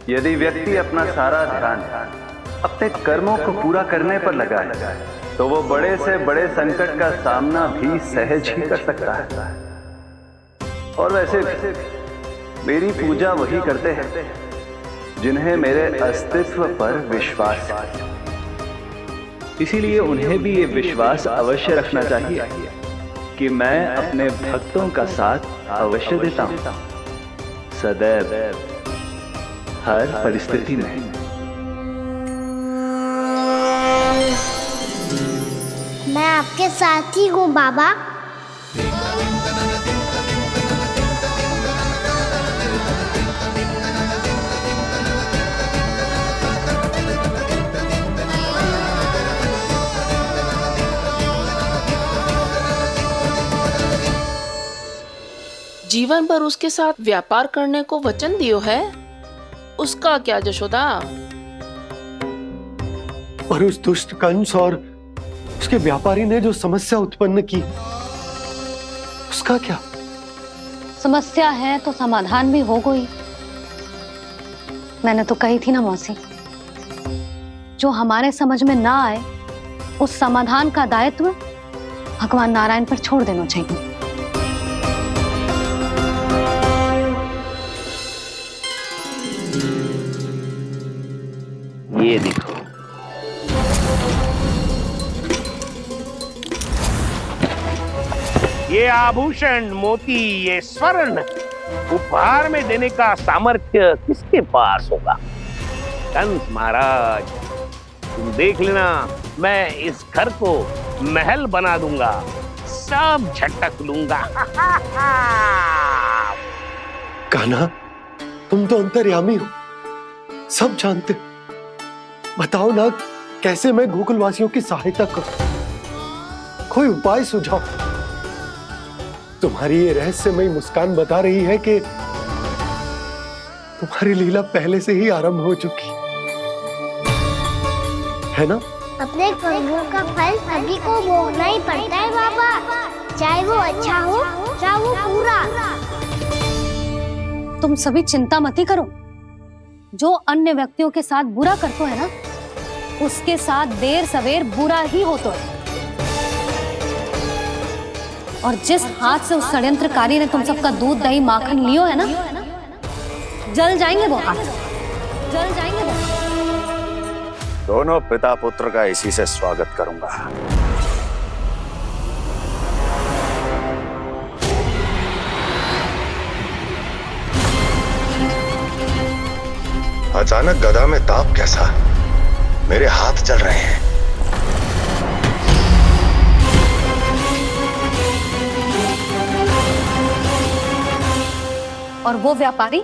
यदि व्यक्ति अपना सारा ध्यान अपने कर्मों को पूरा करने पर लगाए, तो वो बड़े से बड़े संकट का सामना भी सहज ही कर सकता है। और वैसे भी मेरी पूजा वही करते हैं जिन्हें मेरे अस्तित्व पर विश्वास है। इसीलिए उन्हें भी ये विश्वास अवश्य रखना चाहिए कि मैं अपने भक्तों का साथ अवश्य देता हूं, सदैव, हर परिस्थिति में। मैं आपके साथ ही हूँ बाबा। जीवन भर उसके साथ व्यापार करने को वचन दियो है, उसका क्या जशोदा? और उस दुष्ट कंस और उसके व्यापारी ने जो समस्या उत्पन्न की, उसका क्या? समस्या है तो समाधान भी हो गई। मैंने तो कही थी ना मौसी, जो हमारे समझ में ना आए उस समाधान का दायित्व भगवान नारायण पर छोड़ देना चाहिए। ये देखो, ये आभूषण, मोती, ये स्वर्ण उपहार में देने का सामर्थ्य किसके पास होगा? कंस महाराज, तुम देख लेना, मैं इस घर को महल बना दूंगा, सब झटक लूंगा। कान्हा, तुम तो अंतर्यामी हो, सब जानते हो। बताओ ना, कैसे मैं गोकुलवासियों की सहायता करूं? कोई उपाय सुझाओ। तुम्हारी ये रहस्यमयी मुस्कान बता रही है कि तुम्हारी लीला पहले से ही आरंभ हो चुकी है ना? अपने कर्मों का फल सभी को भोगना ही पड़ता है बाबा, चाहे वो अच्छा हो चाहे वो बुरा। तुम सभी चिंता मत ही करो। जो अन्य व्यक्तियों के साथ बुरा करते है ना, उसके साथ देर सवेर बुरा ही होता है। और जिस हाथ से उस षड्यंत्रकारी ने तुम सबका दूध दही माखन लियो है ना, जल जाएंगे वो हाथ, जल जाएंगे वो। दोनों पिता पुत्र का इसी से स्वागत करूंगा। अचानक गदा में ताप कैसा? मेरे हाथ जल रहे हैं। और वो व्यापारी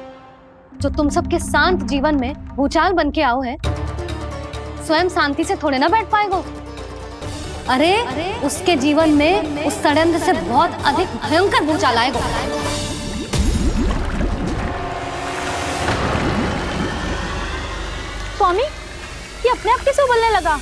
जो तुम सबके शांत जीवन में भूचाल बन के आओ है, स्वयं शांति से थोड़े ना बैठ पाएगा। अरे उसके जीवन में उस षड्यंत्र से बहुत अधिक भयंकर भूचाल आएगा। स्वामी, ये अपने आप कैसे बोलने लगा?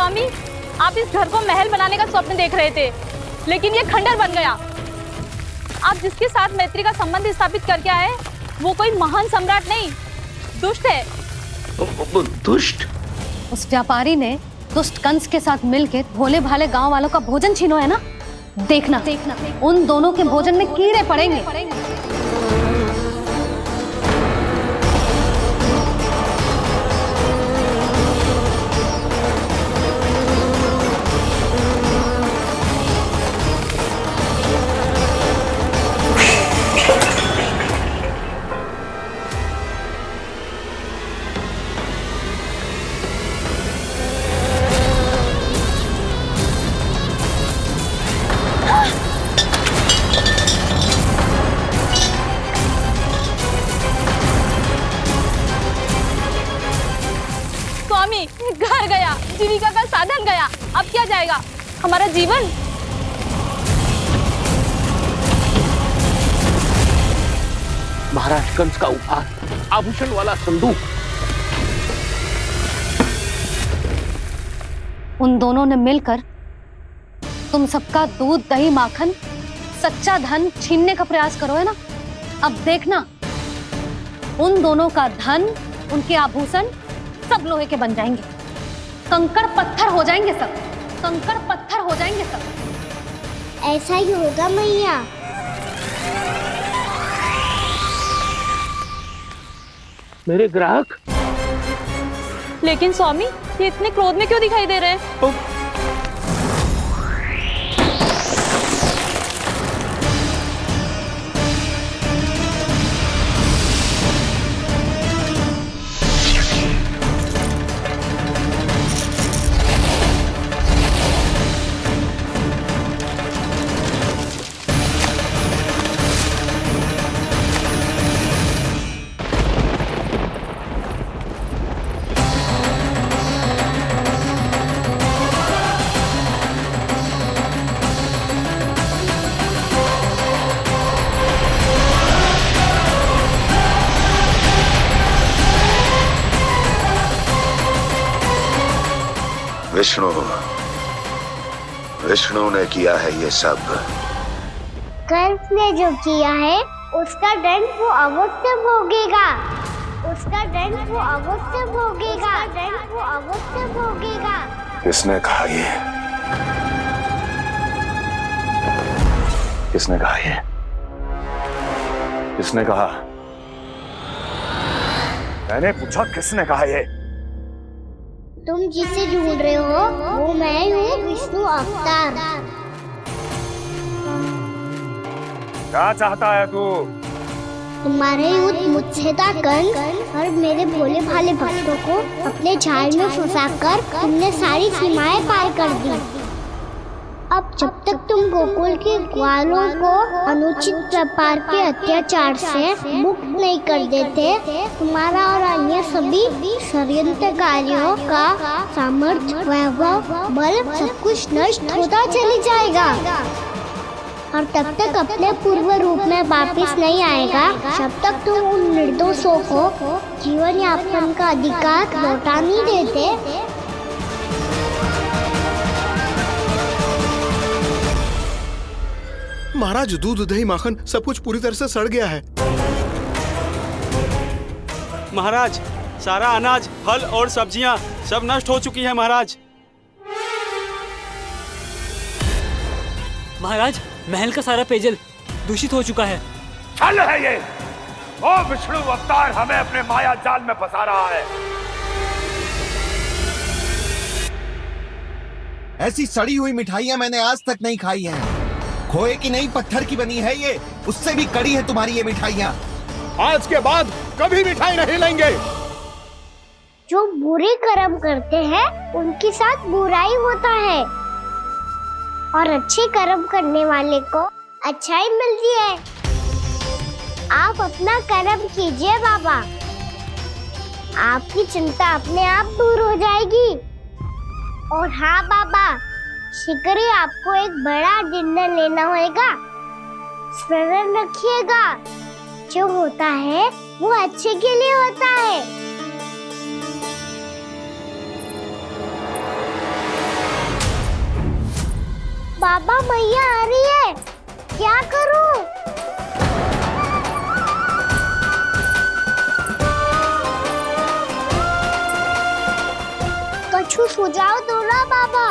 स्वामी, आप इस घर को महल बनाने का स्वप्न देख रहे थे, लेकिन ये खंडर बन गया। आप जिसके साथ मैत्री का संबंध स्थापित करके आए, वो कोई महान सम्राट नहीं, दुष्ट है। दुष्ट? उस व्यापारी ने दुष्ट कंस के साथ मिलकर भोले भाले गांव वालों का भोजन छीनो है ना। देखना उन दोनों के भोजन में कीड़े पड़ेंगे। स्वामी, घर गया, जीविका का साधन गया, अब क्या जाएगा हमारा जीवन? महाराज कंस का उपहार, आभूषण वाला संदूक। उन दोनों ने मिलकर तुम सबका दूध दही माखन सच्चा धन छीनने का प्रयास करो है ना। अब देखना उन दोनों का धन, उनके आभूषण सब लोहे के बन जाएंगे, कंकड़ पत्थर हो जाएंगे सब, कंकड़ पत्थर हो जाएंगे सब। ऐसा ही होगा मैया। मेरे ग्राहक? लेकिन स्वामी, ये इतने क्रोध में क्यों दिखाई दे रहे हैं? विष्णु ने किया है ये सब। कंस ने जो किया है उसका दंड वो अवश्य भोगेगा, उसका दंड वो अवश्य भोगेगा, दंड वो अवश्य भोगेगा। किसने कहा ये? किसने कहा ये? किसने कहा? मैंने पूछा किसने कहा ये? तुम जिसे ढूंढ रहे हो वो मैं हूँ, विष्णु अवतार। क्या चाहता है तू? तुम्हारे युद्ध मुझसे था कंस, और मेरे भोले भाले भक्तों को अपने जाल में फंसाकर तुमने सारी सीमाएं पार कर दी। अब जब तक तुम गोकुल के ग्वालों को अनुचित व्यापार के अत्याचार से मुक्त नहीं कर देते, तुम्हारा और अन्य सभी षड्यंत्रकारियों का सामर्थ्य, वैभव, बल सब कुछ नष्ट होता चली जाएगा, और तब तक अपने पूर्व रूप में वापस नहीं आएगा जब तक तुम उन निर्दोषों को जीवन यापन का अधिकार लौटा नहीं देते। महाराज, दूध दही माखन सब कुछ पूरी तरह से सड़ गया है। महाराज, सारा अनाज, फल और सब्जियां सब नष्ट हो चुकी है महाराज। महाराज, महल का सारा पेयजल दूषित हो चुका है। छल है ये। ओ विष्णु अवतार हमें अपने माया जाल में फंसा रहा है। ऐसी सड़ी हुई मिठाइयां मैंने आज तक नहीं खाई हैं। खोए की नहीं, पत्थर की बनी है ये, उससे भी कड़ी है तुम्हारी ये मिठाइयां। आज के बाद कभी मिठाई नहीं लेंगे। जो बुरे कर्म करते हैं उनके साथ बुराई होता है, और अच्छे कर्म करने वाले को अच्छाई मिलती है। आप अपना कर्म कीजिए बाबा, आपकी चिंता अपने आप दूर हो जाएगी। और हाँ बाबा, शीघ्र ही आपको एक बड़ा डिनर लेना होगा। स्मरण रखिएगा, जो होता है वो अच्छे के लिए होता है। पापा मैया आ रही है, क्या करूं? कछु सुझाव दो ना पापा,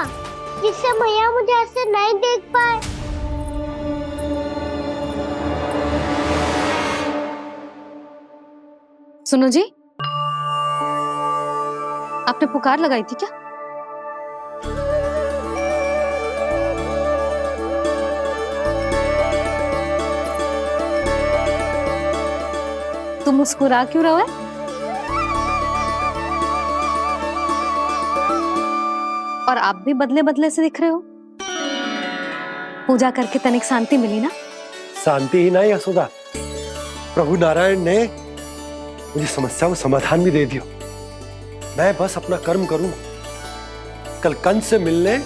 जिससे मैया मुझे ऐसे नहीं देख पाए। सुनो जी, आपने पुकार लगाई थी क्या? तुम मुस्कुरा क्यों रहे हो? और आप भी बदले बदले से दिख रहे हो। पूजा करके तनिक शांति मिली ना? शांति ही नहीं यशोदा, प्रभु नारायण ने मुझे समस्या को समाधान भी दे दिया। मैं बस अपना कर्म करूं। कल कंस से मिलने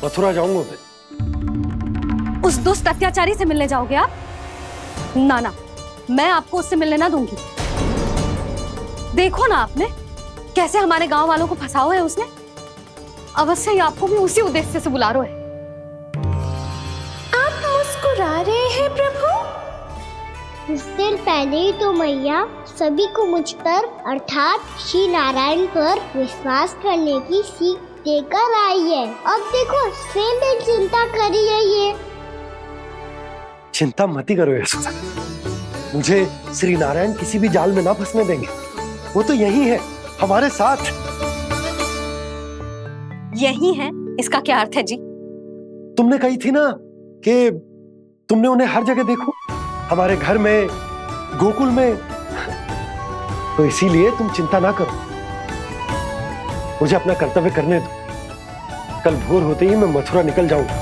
मथुरा जाऊंगा मैं। उस दुष्ट अत्याचारी से मिलने जाओगे आप? ना ना, मैं आपको उससे मिलने ना दूंगी। देखो ना आपने कैसे हमारे गांव वालों को फंसाओ है उसने। अवश्य ही आपको भी उसी उद्देश्य से बुला रहा है। आप मुस्कुरा रहे हैं प्रभु? कुछ देर पहले ही तो मैया सभी को मुझ पर अर्थात श्री नारायण पर विश्वास करने की सीख देकर आई है। अब देखो स्वयं चिंता करी है ये। चिंता मत ही करो यशोदा, मुझे श्री नारायण किसी भी जाल में ना फंसने देंगे। वो तो यही है हमारे साथ। यही है, इसका क्या अर्थ है जी? तुमने कही थी ना कि तुमने उन्हें हर जगह देखो, हमारे घर में, गोकुल में। तो इसीलिए तुम चिंता ना करो, मुझे अपना कर्तव्य करने दो। कल भोर होते ही मैं मथुरा निकल जाऊंगा।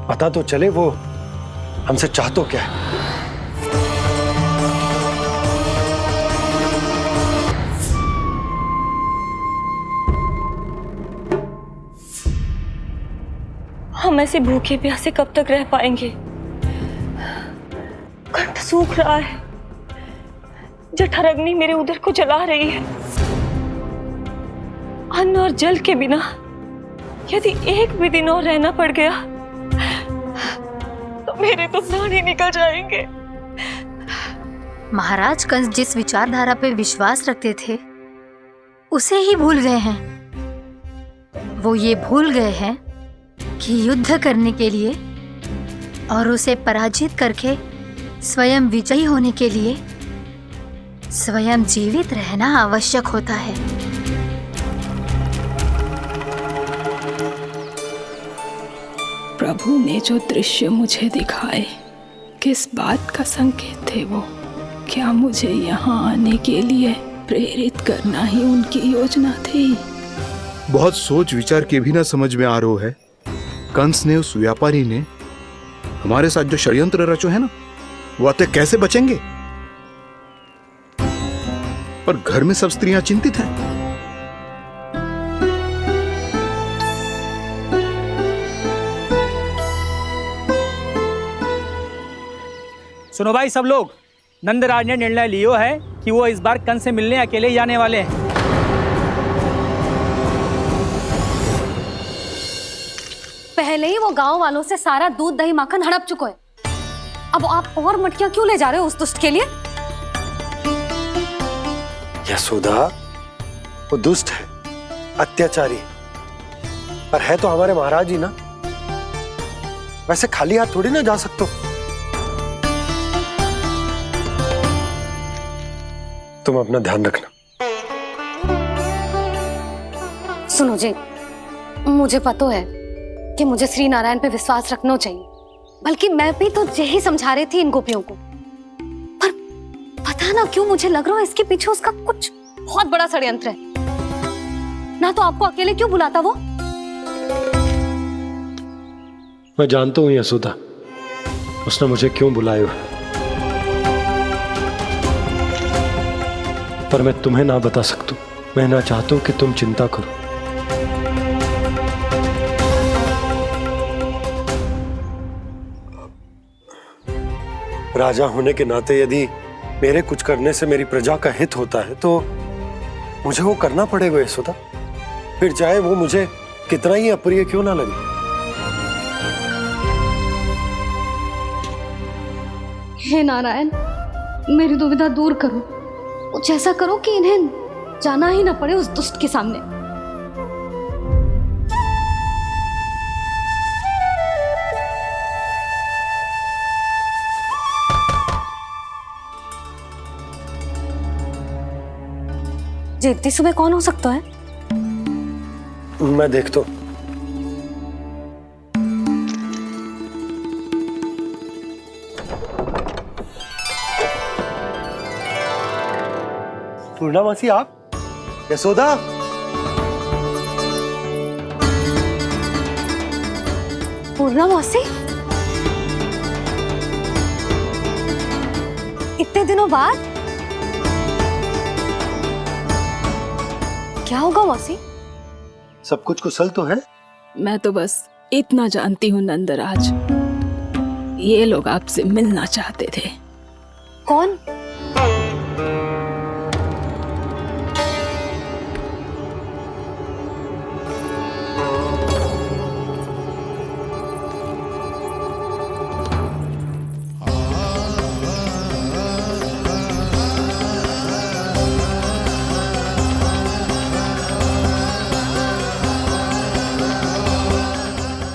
पता तो चले वो हमसे चाहतो क्या है। हम ऐसे भूखे प्यासे कब तक रह पाएंगे? कंठ सूख रहा है, जठराग्नि मेरे उदर को जला रही है। अन्न और जल के बिना यदि एक भी दिन और रहना पड़ गया तो मेरे तो प्राण ही निकल जाएंगे। महाराज कंस जिस विचारधारा पे विश्वास रखते थे उसे ही भूल गए हैं। वो ये भूल गए हैं कि युद्ध करने के लिए और उसे पराजित करके स्वयं विजयी होने के लिए स्वयं जीवित रहना आवश्यक होता है। प्रभु ने जो दृश्य मुझे दिखाए, किस बात का संकेत थे वो? क्या मुझे यहाँ आने के लिए प्रेरित करना ही उनकी योजना थी? बहुत सोच विचार के भी ना समझ में आ रहा है। कंस ने, उस व्यापारी ने हमारे साथ जो षड्यंत्र रचो है ना, वो आते कैसे बचेंगे? पर घर में सब स्त्रियां चिंतित हैं। सुनो भाई सब लोग, नंदराज ने निर्णय लियो है कि वो इस बार कंस से मिलने अकेले ही आने वाले हैं। पहले ही वो गांव वालों से सारा दूध दही माखन हड़प चुका है। अब आप और मटकियां क्यों ले जा रहे हो उस दुष्ट के लिए? यशोदा, वो दुष्ट है, अत्याचारी, पर है तो हमारे महाराज ही ना। वैसे खाली हाथ थोड़ी ना जा सकते हो। तुम अपना ध्यान रखना। सुनो जी, मुझे पता है कि मुझे श्री नारायण पे विश्वास रखना चाहिए, बल्कि मैं भी तो यही समझा रही थी इन गोपियों को। पर पता ना क्यों मुझे लग रहा है इसके पीछे उसका कुछ बहुत बड़ा षड्यंत्र है। ना तो आपको अकेले क्यों बुलाता वो? मैं जानता हूं यशोदा, उसने मुझे क्यों बुलाया, पर मैं तुम्हें ना बता सकता। मैं ना चाहता हूं कि तुम चिंता करो। राजा होने के नाते यदि मेरे कुछ करने से मेरी प्रजा का हित होता है तो मुझे वो करना पड़ेगा यशोदा, फिर चाहे वो मुझे कितना ही अप्रिय क्यों ना लगे। हे नारायण, मेरी दुविधा दूर करो। कुछ ऐसा करो कि इन्हें जाना ही ना पड़े उस दुष्ट के सामने। जी इतनी सुबह कौन हो सकता है? मैं देखता हूं। पूर्णा मासी, आप? यशोदा? पूर्णा मौसी, इतने दिनों बाद? क्या होगा मौसी? सब कुछ कुशल तो है? मैं तो बस इतना जानती हूँ नंदराज, ये लोग आपसे मिलना चाहते थे। कौन?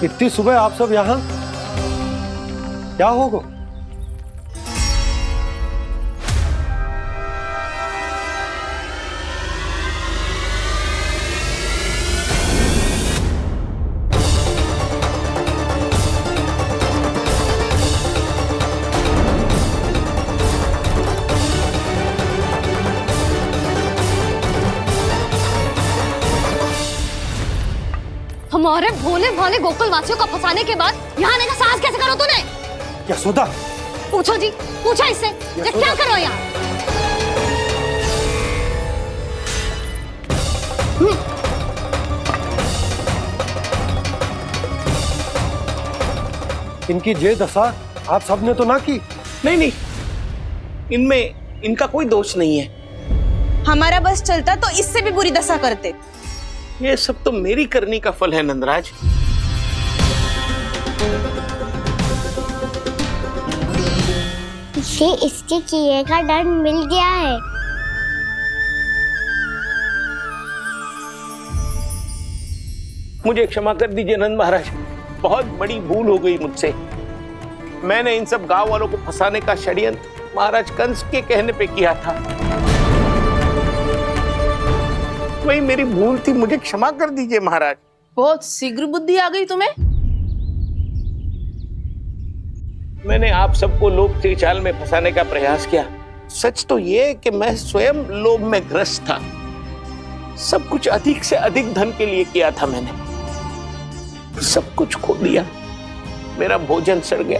इतनी सुबह आप सब यहाँ? क्या होगा? हमारे भोले भाले गोकुल वासियों को फंसाने के बाद यहाँ आने का साहस कैसे करो तूने? यशोदा! पूछो जी, पूछो इससे, ये क्या करो यहाँ? इनकी ये दशा आप सबने तो ना की? नहीं नहीं, इनमें इनका कोई दोष नहीं है। हमारा बस चलता तो इससे भी बुरी दशा करते। ये सब तो मेरी करनी का फल है नंदराज। इसे इसके किए का डर मिल गया है। मुझे क्षमा कर दीजिए नंद महाराज, बहुत बड़ी भूल हो गई मुझसे। मैंने इन सब गांव वालों को फंसाने का षड्यंत्र महाराज कंस के कहने पे किया था। वही मेरी भूल थी, मुझे क्षमा कर दीजिए महाराज। बहुत शीघ्र बुद्धि आ गई तुम्हें। मैंने आप सबको लोभ के जाल में फंसाने का प्रयास किया। सच तो ये कि मैं स्वयं लोभ में ग्रस्त था। सब कुछ अधिक से अधिक धन के लिए किया था मैंने। सब कुछ खो दिया। मेरा भोजन सड़ गया,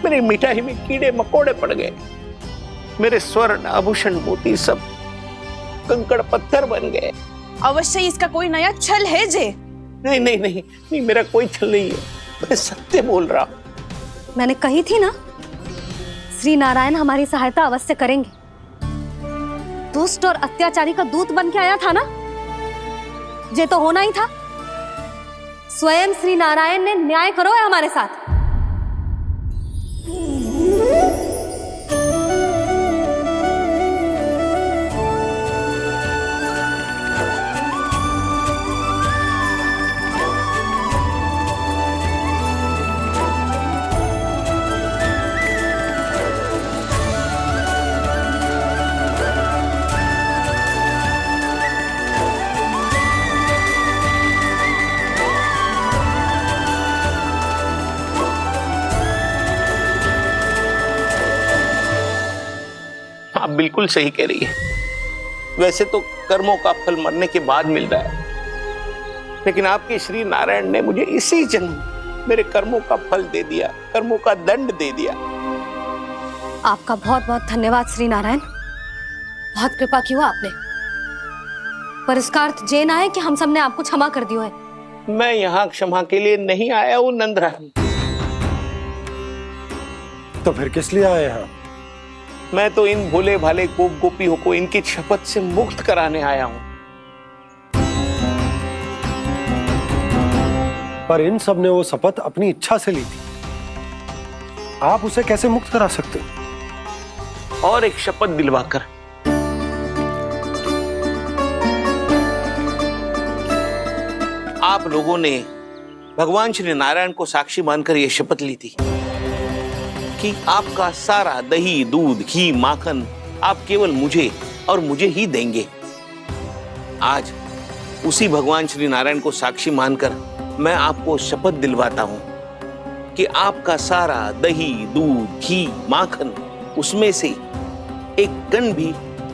मेरी मिठाई में कीड़े मकोड़े पड़ गए, मेरे स्वर्ण आभूषण मोती सब कंकड़ पत्थर बन गए। अवश्य इसका कोई नया छल है जे। नहीं नहीं नहीं नहीं, मेरा कोई छल नहीं है, मैं सत्य बोल रहा हूं। मैंने कही थी ना, श्री नारायण हमारी सहायता अवश्य करेंगे। दुष्ट और अत्याचारी का दूत बन के आया था ना, ये तो होना ही था। स्वयं श्री नारायण ने न्याय करो है हमारे साथ। आप बिल्कुल सही कह रही है। वैसे तो कर्मों का फल मरने के बाद मिल रहा है, लेकिन आपके श्री नारायण ने मुझे इसी जन्म मेरे कर्मों का फल दे दिया, कर्मों का दंड दे दिया। आपका बहुत बहुत धन्यवाद श्री नारायण, बहुत कृपा की हो आपने। पर इसका अर्थ ये ना है कि हम सबने आपको क्षमा कर दियो है। मैं यहाँ क्षमा के लिए नहीं आया हूँ नंदरानी। तो फिर किस लिए आए हैं? मैं तो इन भोले भाले गोप गोपियों को इनकी शपथ से मुक्त कराने आया हूँ। पर इन सब ने वो शपथ अपनी इच्छा से ली थी। आप उसे कैसे मुक्त करा सकते हो? और एक शपथ दिलवाकर। आप लोगों ने भगवान श्री नारायण को साक्षी मानकर यह शपथ ली थी कि आपका सारा दही, दूध, घी, माखन आप केवल मुझे और मुझे ही देंगे। आज उसी भगवान श्री नारायण को साक्षी मानकर मैं आपको शपथ दिलवाता हूं कि आपका सारा दही, दूध, घी, माखन, उसमें से एक कण भी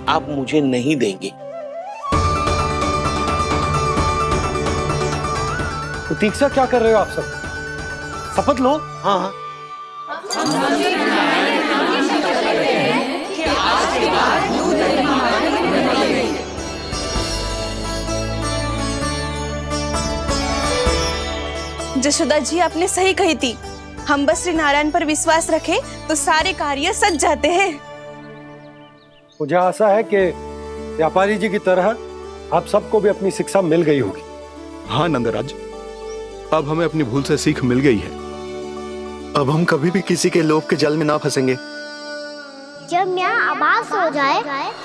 आप मुझे नहीं देंगे। प्रतीक्षा क्या कर रहे हो आप सब? शपथ लो। हाँ हाँ। जशोदा जी, आपने सही कही थी। हम बस श्री नारायण पर विश्वास रखें तो सारे कार्य सज जाते हैं। मुझे आशा है कि व्यापारी जी की तरह आप सबको भी अपनी शिक्षा मिल गई होगी। हाँ नंदराज, अब हमें अपनी भूल से सीख मिल गई है। अब हम कभी भी किसी के लोभ के जाल में ना फंसेंगे। जब यहाँ आवाज हो जाए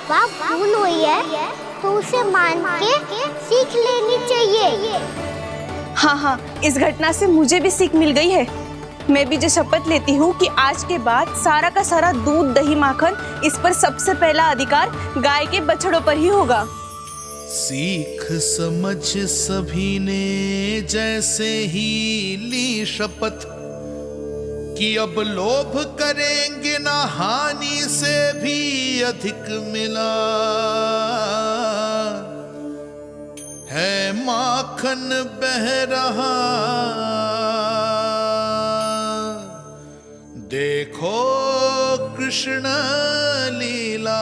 वह भूल हुई है तो उसे मान के सीख लेनी चाहिए। हाँ हाँ, इस घटना से मुझे भी सीख मिल गई है। मैं भी जो शपथ लेती हूँ कि आज के बाद सारा का सारा दूध, दही, माखन, इस पर सबसे पहला अधिकार गाय के बछड़ों पर ही होगा। सीख समझ सभी ने जैसे ही ली शपथ कि अब लोभ करेंगे ना हानि से भी अधिक मिला है, माखन बह रहा देखो कृष्ण लीला,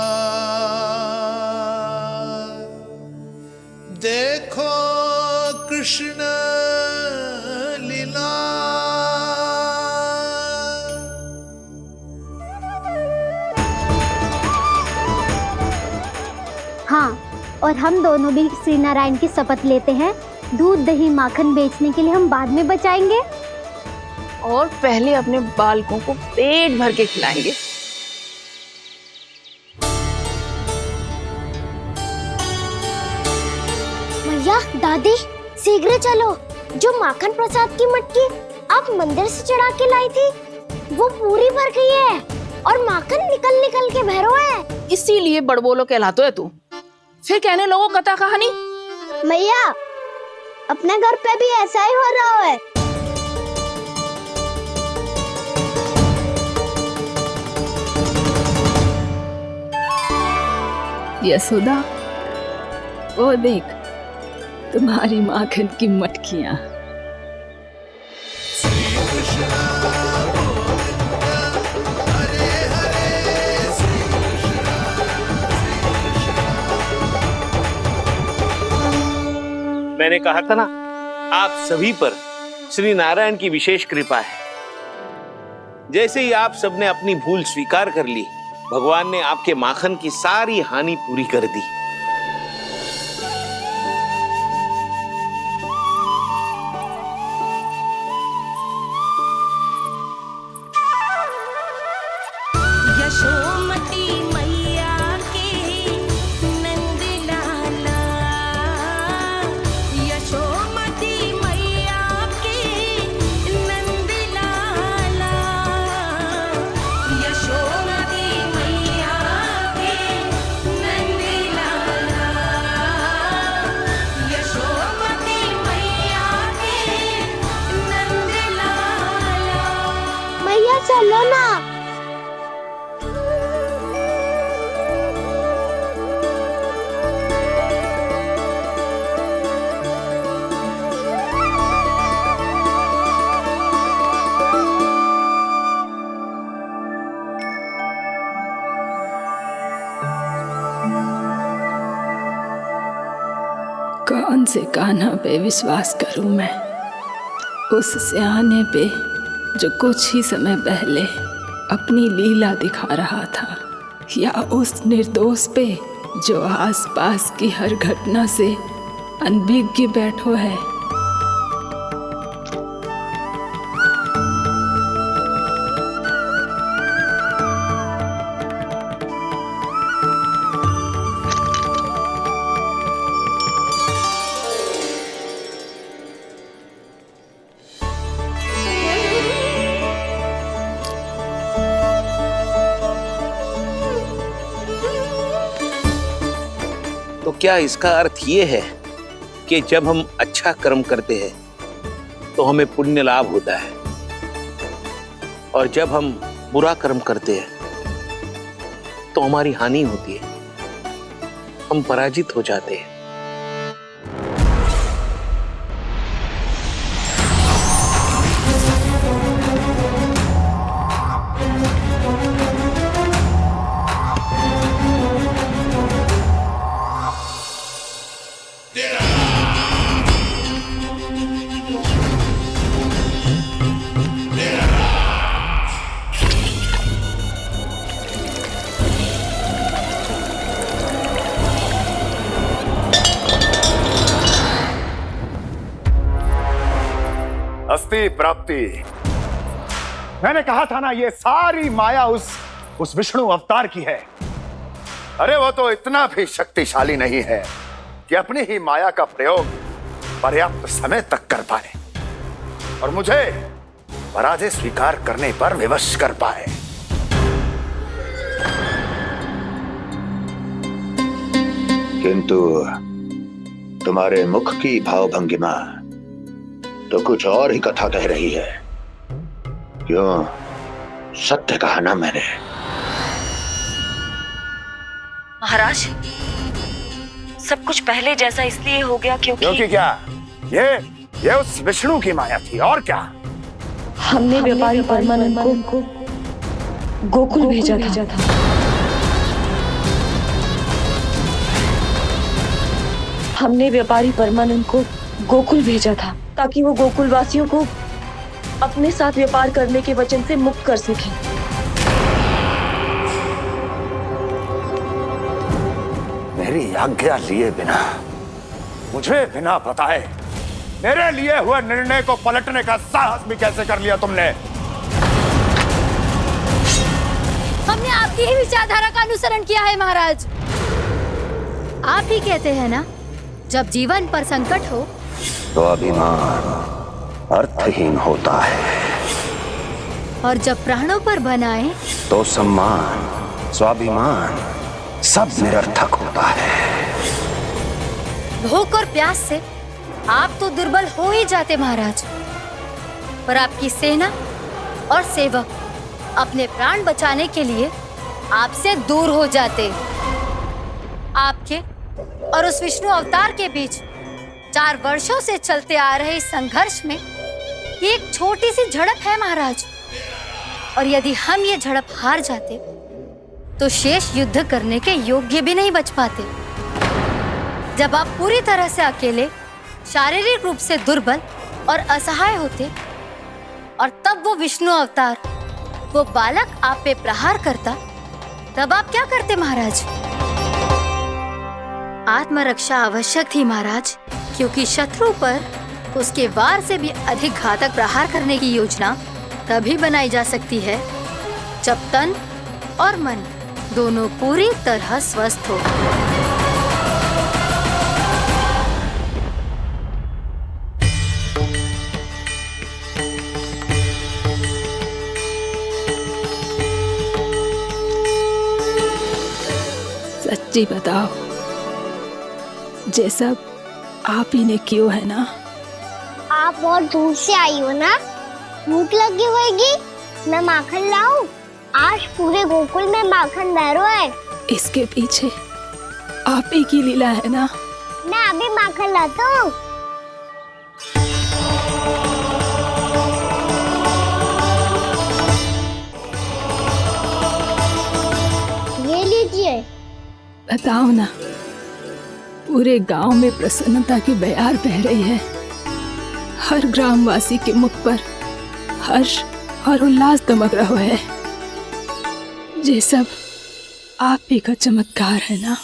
देखो कृष्ण लीला। हाँ, और हम दोनों भी श्री नारायण की शपथ लेते हैं, दूध, दही, माखन बेचने के लिए हम बाद में बचाएंगे और पहले अपने बालकों को पेट भर के खिलाएंगे। भैया, दादी, शीघ्र चलो। जो माखन प्रसाद की मटकी आप मंदिर से चढ़ा के लाई थी वो पूरी भर गई है और माखन निकल निकल के बह रहा है। इसीलिए बड़बोलो कहलाते है तू। फिर कहने लोगों कथा कहानी। भैया, अपने घर पे भी ऐसा ही हो रहा है। यशोदा, वो देख तुम्हारी माखन की मटकियां। मैंने कहा था ना, आप सभी पर श्री नारायण की विशेष कृपा है। जैसे ही आप सबने अपनी भूल स्वीकार कर ली, भगवान ने आपके माखन की सारी हानि पूरी कर दी। यशोमती मैया की नंद लाला, यशोमती मैया की नंद लाला, यशोमती मैया की नंद लाला, यशोमती मैया की नंद लाला। मैया चलो ना। कौन से कान्हा पे विश्वास करूं मैं? उस सियाने पे जो कुछ ही समय पहले अपनी लीला दिखा रहा था, या उस निर्दोष पे जो आसपास की हर घटना से अनभिज्ञ बैठो है? क्या इसका अर्थ ये है कि जब हम अच्छा कर्म करते हैं तो हमें पुण्य लाभ होता है, और जब हम बुरा कर्म करते हैं तो हमारी हानि होती है, हम पराजित हो जाते हैं? अस्ति प्राप्ति। मैंने कहा था ना, ये सारी माया उस विष्णु अवतार की है। अरे वो तो इतना भी शक्तिशाली नहीं है कि अपनी ही माया का प्रयोग पर्याप्त समय तक कर पाए और मुझे पराजय स्वीकार करने पर विवश कर पाए। किंतु तुम्हारे मुख की भावभंगिमा तो कुछ और ही कथा कह रही है। क्यों? सत्य कहा ना मैंने। महाराज, सब कुछ पहले जैसा इसलिए हो गया क्योंकि क्या? ये उस विष्णु की माया थी, और क्या? हमने व्यापारी परमानंद को गोकुल भेजा था। हमने व्यापारी परमानंद को गोकुल भेजा था ताकि वो गोकुल वासियों को अपने साथ व्यापार करने के वचन से मुक्त कर सके। मेरी आज्ञा लिए बिना, मुझे बिना बताए मेरे लिए हुए निर्णय को पलटने का साहस भी कैसे कर लिया तुमने? हमने आपकी ही विचारधारा का अनुसरण किया है महाराज। आप ही कहते हैं ना, जब जीवन पर संकट हो तो अभिमान अर्थहीन होता है, और जब प्राणों पर बनाए तो सम्मान स्वाभिमान सब निरर्थक होता है। भूख और प्यास से आप तो दुर्बल हो ही जाते महाराज, पर आपकी सेना और सेवक अपने प्राण बचाने के लिए आपसे दूर हो जाते। आपके और उस विष्णु अवतार के बीच 4 वर्षों से चलते आ रहे इस संघर्ष में एक छोटी सी झड़प है महाराज, और यदि हम ये झड़प हार जाते तो शेष युद्ध करने के योग्य भी नहीं बच पाते। जब आप पूरी तरह से अकेले, शारीरिक रूप से दुर्बल और असहाय होते, और तब वो विष्णु अवतार, वो बालक आप पे प्रहार करता, तब आप क्या करते महाराज? आत्मरक्षा आवश्यक थी महाराज, क्योंकि शत्रु पर उसके वार से भी अधिक घातक प्रहार करने की योजना तभी बनाई जा सकती है जब तन और मन दोनों पूरी तरह स्वस्थ हो। सच्ची बताओ, ये सब आप ही ने क्यों है ना? आप बहुत दूर से आई हो ना, भूख लगी होगी। मैं माखन लाऊं? आज पूरे गोकुल में माखन बह रहा है। इसके पीछे आप ही की लीला है ना? मैं अभी माखन लाता हूँ। ये लीजिए। बताओ ना, पूरे गांव में प्रसन्नता की बयार बह रही है। हर ग्रामवासी के मुख पर हर्ष और उल्लास दमक रहा है। ये सब आप ही का चमत्कार है ना?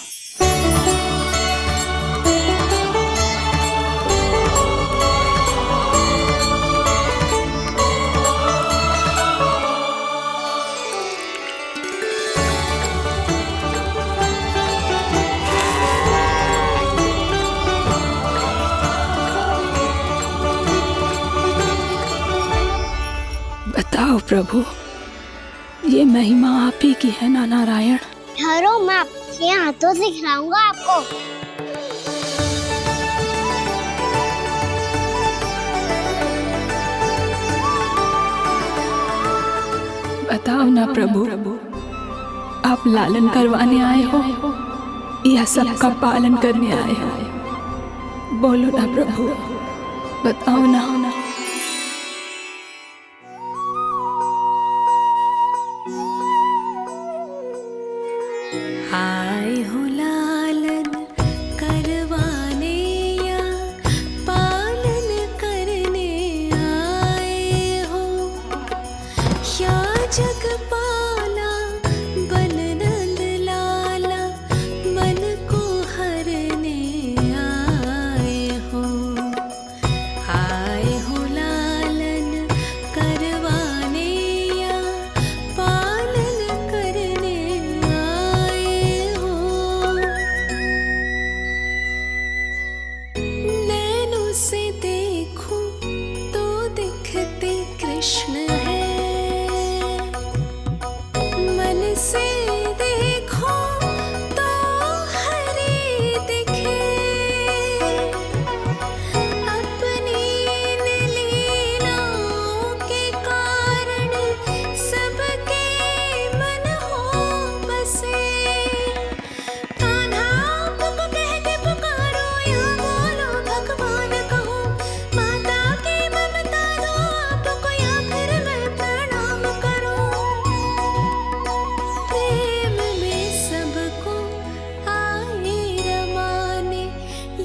बताओ प्रभु, ये महिमा आप ही की है ना नारायण? ठहरो, मैं आपके हाथों से खिलाऊंगा आपको। बताओ ना प्रभु, आप लालन करवाने आए हो या सबका पालन करने आए हो? बोलो ना प्रभु, बताओ ना। आए हो लालन करवाने या पालन करने आए हो, या जगपाला बन नंद लाला मन को हरने आए हो। आए हो लालन करवाने या पालन करने आए हो। नैनों से देखूं तो दिखते कृष्ण है, मन से देखो तो हरे दिखे। अपनी लीलाओं के कारण सबके मन हो बसे। कान्हा आपको कह के पुकारो या बोलो भगवान कहो, माता की ममता दो आपको या फिर मैं प्रणाम करूं। प्रेम में सबको आए रमाने,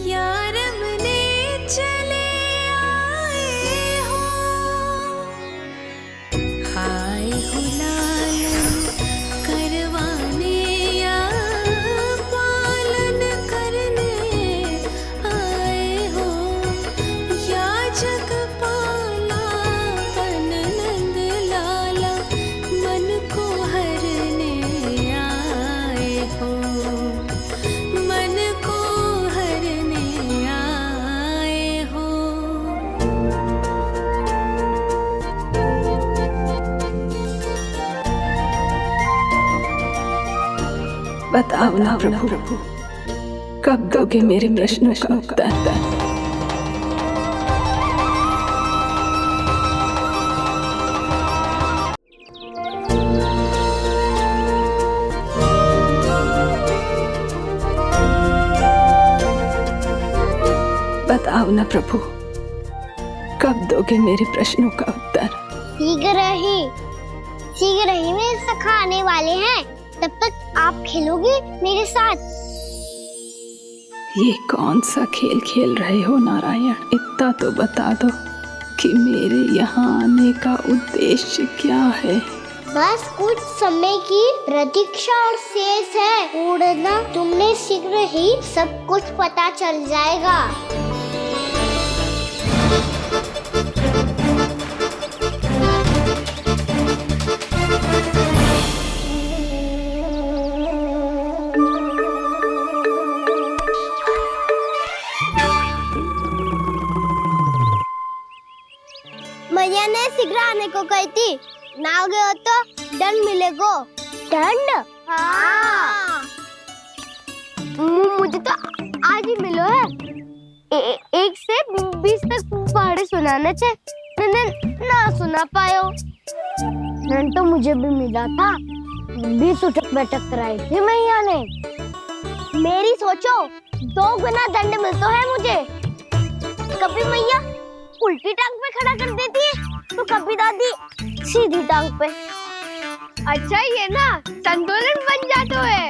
या रमने चले आए हो। आए हो लालन करवाने या पालन करने आए हो, या जगपाला बन नंद लाला मन को हरने आए हो। मन को हरने आए हो। बताओ ना प्रभु, कब दोगे मेरे प्रश्नों का उत्तर? बताओ ना प्रभु, कब दोगे मेरे प्रश्नों का उत्तर? शीघ्र ही मेरे सखा आने वाले हैं, तब तक आप खेलोगे मेरे साथ। ये कौन सा खेल खेल रहे हो नारायण? इतना तो बता दो कि मेरे यहाँ आने का उद्देश्य क्या है? बस कुछ समय की प्रतीक्षा और शेष है। उड़ना तुमने शीघ्र ही सब कुछ पता चल जाएगा। मैया ने शीघ्र आने को कही थी, ना हो गए हो तो दंड मिलेगो। दंड? हाँ। मुझे तो आज ही मिलो है। 1 से 20 तक पहाड़े सुनाने थे, ना सुना पायो। दंड तो मुझे भी मिला था, 20 उठक बैठक कराई थी मैया ने। मेरी सोचो 2 गुना दंड मिलता है मुझे। कभी मैया उल्टी टांग पे खड़ा कर देती है, तो कभी दादी सीधी टांग पे। अच्छा ये ना संतुलन बन जाता है।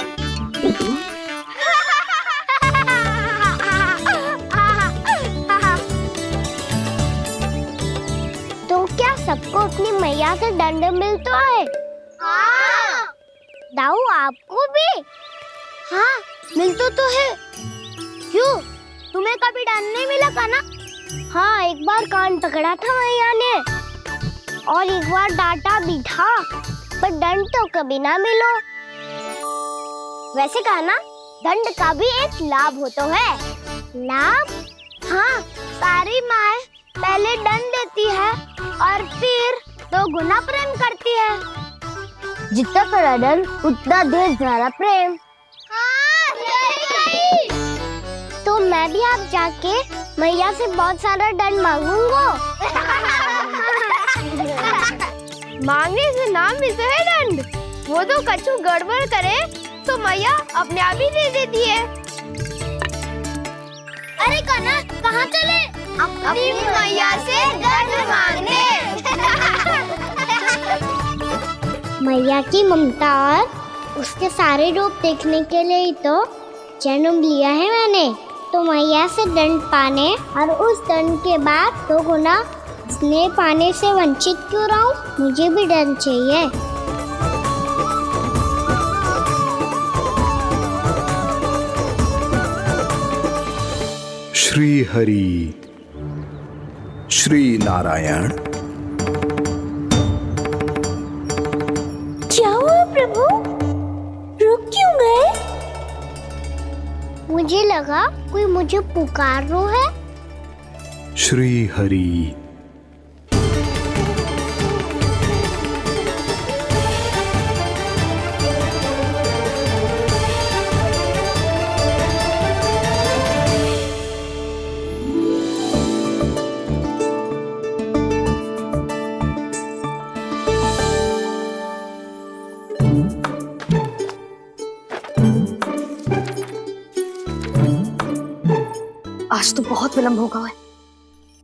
तो क्या सबको अपनी मैया से दंड मिलता है? हाँ। दाऊ आपको भी? हाँ मिलता तो है। क्यों, तुम्हें कभी दंड नहीं मिला का ना? हाँ, एक बार कान पकड़ा था मैया ने और एक बार डांटा भी था, पर दंड तो कभी ना मिलो। वैसे कहा ना, दंड का भी एक लाभ होता है। लाभ? हाँ, सारी माँ पहले दंड देती है और फिर 2 गुना प्रेम करती है। जितना बड़ा दंड उतना ढेर सारा प्रेम। हाँ, सही कही। तो मैं भी आप जाके मैया से बहुत सारा दंड मांगूंगा। मांगने से नाम भी तो है दंड। वो तो कछु गड़बड़ करे तो मैया अपने आप ही दे देती है। अरे कान्हा कहाँ चले? अपनी मैया से दंड मांगने। मैया की ममता और उसके सारे रूप देखने के लिए ही तो जन्म लिया है मैंने। तो मैया से दंड पाने और उस दंड के बाद 2 गुना स्नेह पाने से वंचित क्यों रहूं? मुझे भी दंड चाहिए। श्री हरि श्री नारायण। क्या हुआ प्रभु? रुक क्यों गए? मुझे लगा कोई मुझे पुकार रहा है। श्री हरि। आज तो बहुत विलंब होगा है।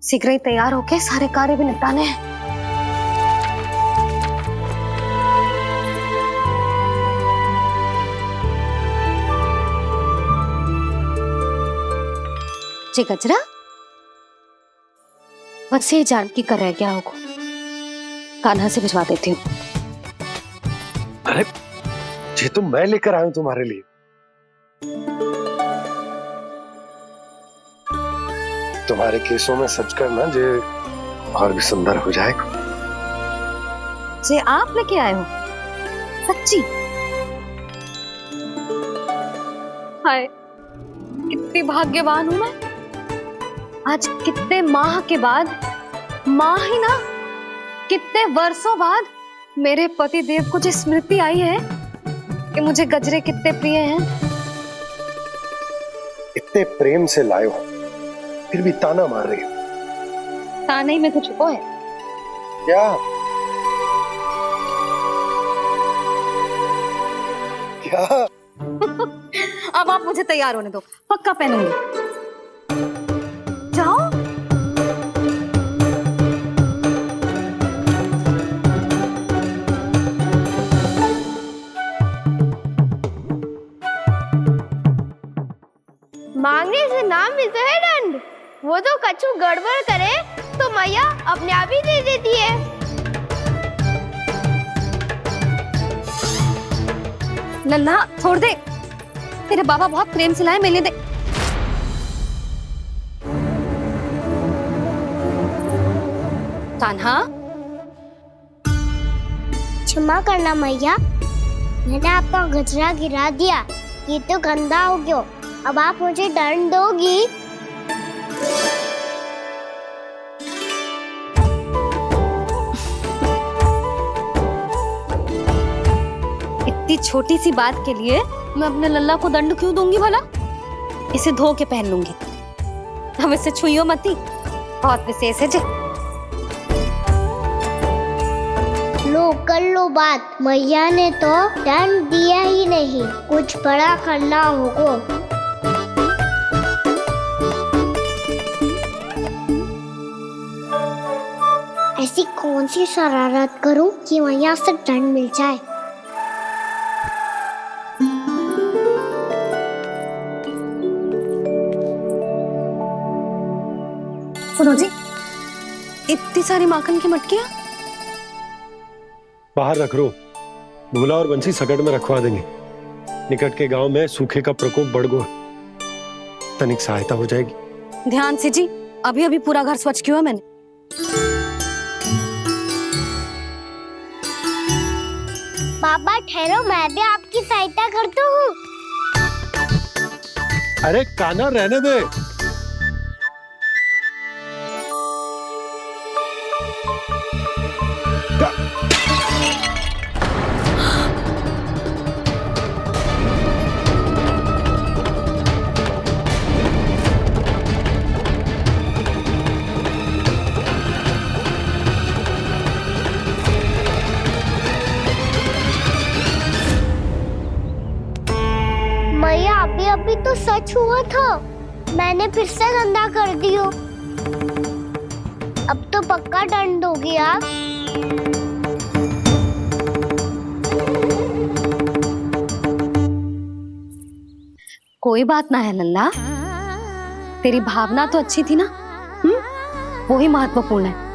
शीघ्र ही तैयार होके सारे कार्य भी निपटाने हैं। जी गजरा, बस ये जान की कर रह गया होगा। कान्हा से भिजवा देती हूँ। अरे ये तो मैं लेकर आया हूं तुम्हारे लिए। तुम्हारे केसों में सच करना जे और भी सुंदर हो जाएगा। जे आप लेके आए हो? सच्ची? हाय, कितनी भाग्यवान हूं मैं। आज कितने माह के बाद, माह ही ना, कितने वर्षों बाद मेरे पति देव को जो स्मृति आई है कि मुझे गजरे कितने प्रिय हैं। इतने प्रेम से लाए हो, फिर भी ताना मार रही हो। ताने में कुछ छुपो है क्या? क्या? अब आप मुझे तैयार होने दो, पक्का पहनूंगी। जाओ। मांगने से नाम भी तो है दंड। वो तो कछु गड़बड़ करे तो मैया अपने आप ही दे देती है। लल्ला छोड़ दे, तेरे बाबा बहुत प्रेम से लाए, मैंने दे। कान्हा, क्षमा करना मैया, मैंने आपका गजरा गिरा दिया। ये तो गंदा हो गया। अब आप मुझे दंड दोगी? इतनी छोटी सी बात के लिए मैं अपने लल्ला को दंड क्यों दूंगी भला? इसे धो के पहन लूंगी। हम इसे छुइयो मती, बहुत विशेष है जी। लो कर लो बात, मैया ने तो दंड दिया ही नहीं, कुछ बड़ा करना होगा। ऐसी कौन सी शरारत करूं कि मैया से दंड मिल जाए? सुनो जी, इतनी सारी माखन की मटकियां बाहर रख रो, भूला और बंसी सकट में रखवा देंगे। निकट के गांव में सूखे का प्रकोप बढ़ गया, तनिक सहायता हो जाएगी। ध्यान से जी, अभी अभी पूरा घर स्वच्छ किया मैंने। बाबा ठहरो, मैं भी आपकी सहायता करता हूँ। अरे कान्हा रहने दे। अभी अभी तो सच हुआ था, मैंने फिर से गंदा कर दियो। अब तो पक्का दंड दोगे आप। कोई बात ना है लल्ला, तेरी भावना तो अच्छी थी ना, वो ही महत्वपूर्ण है।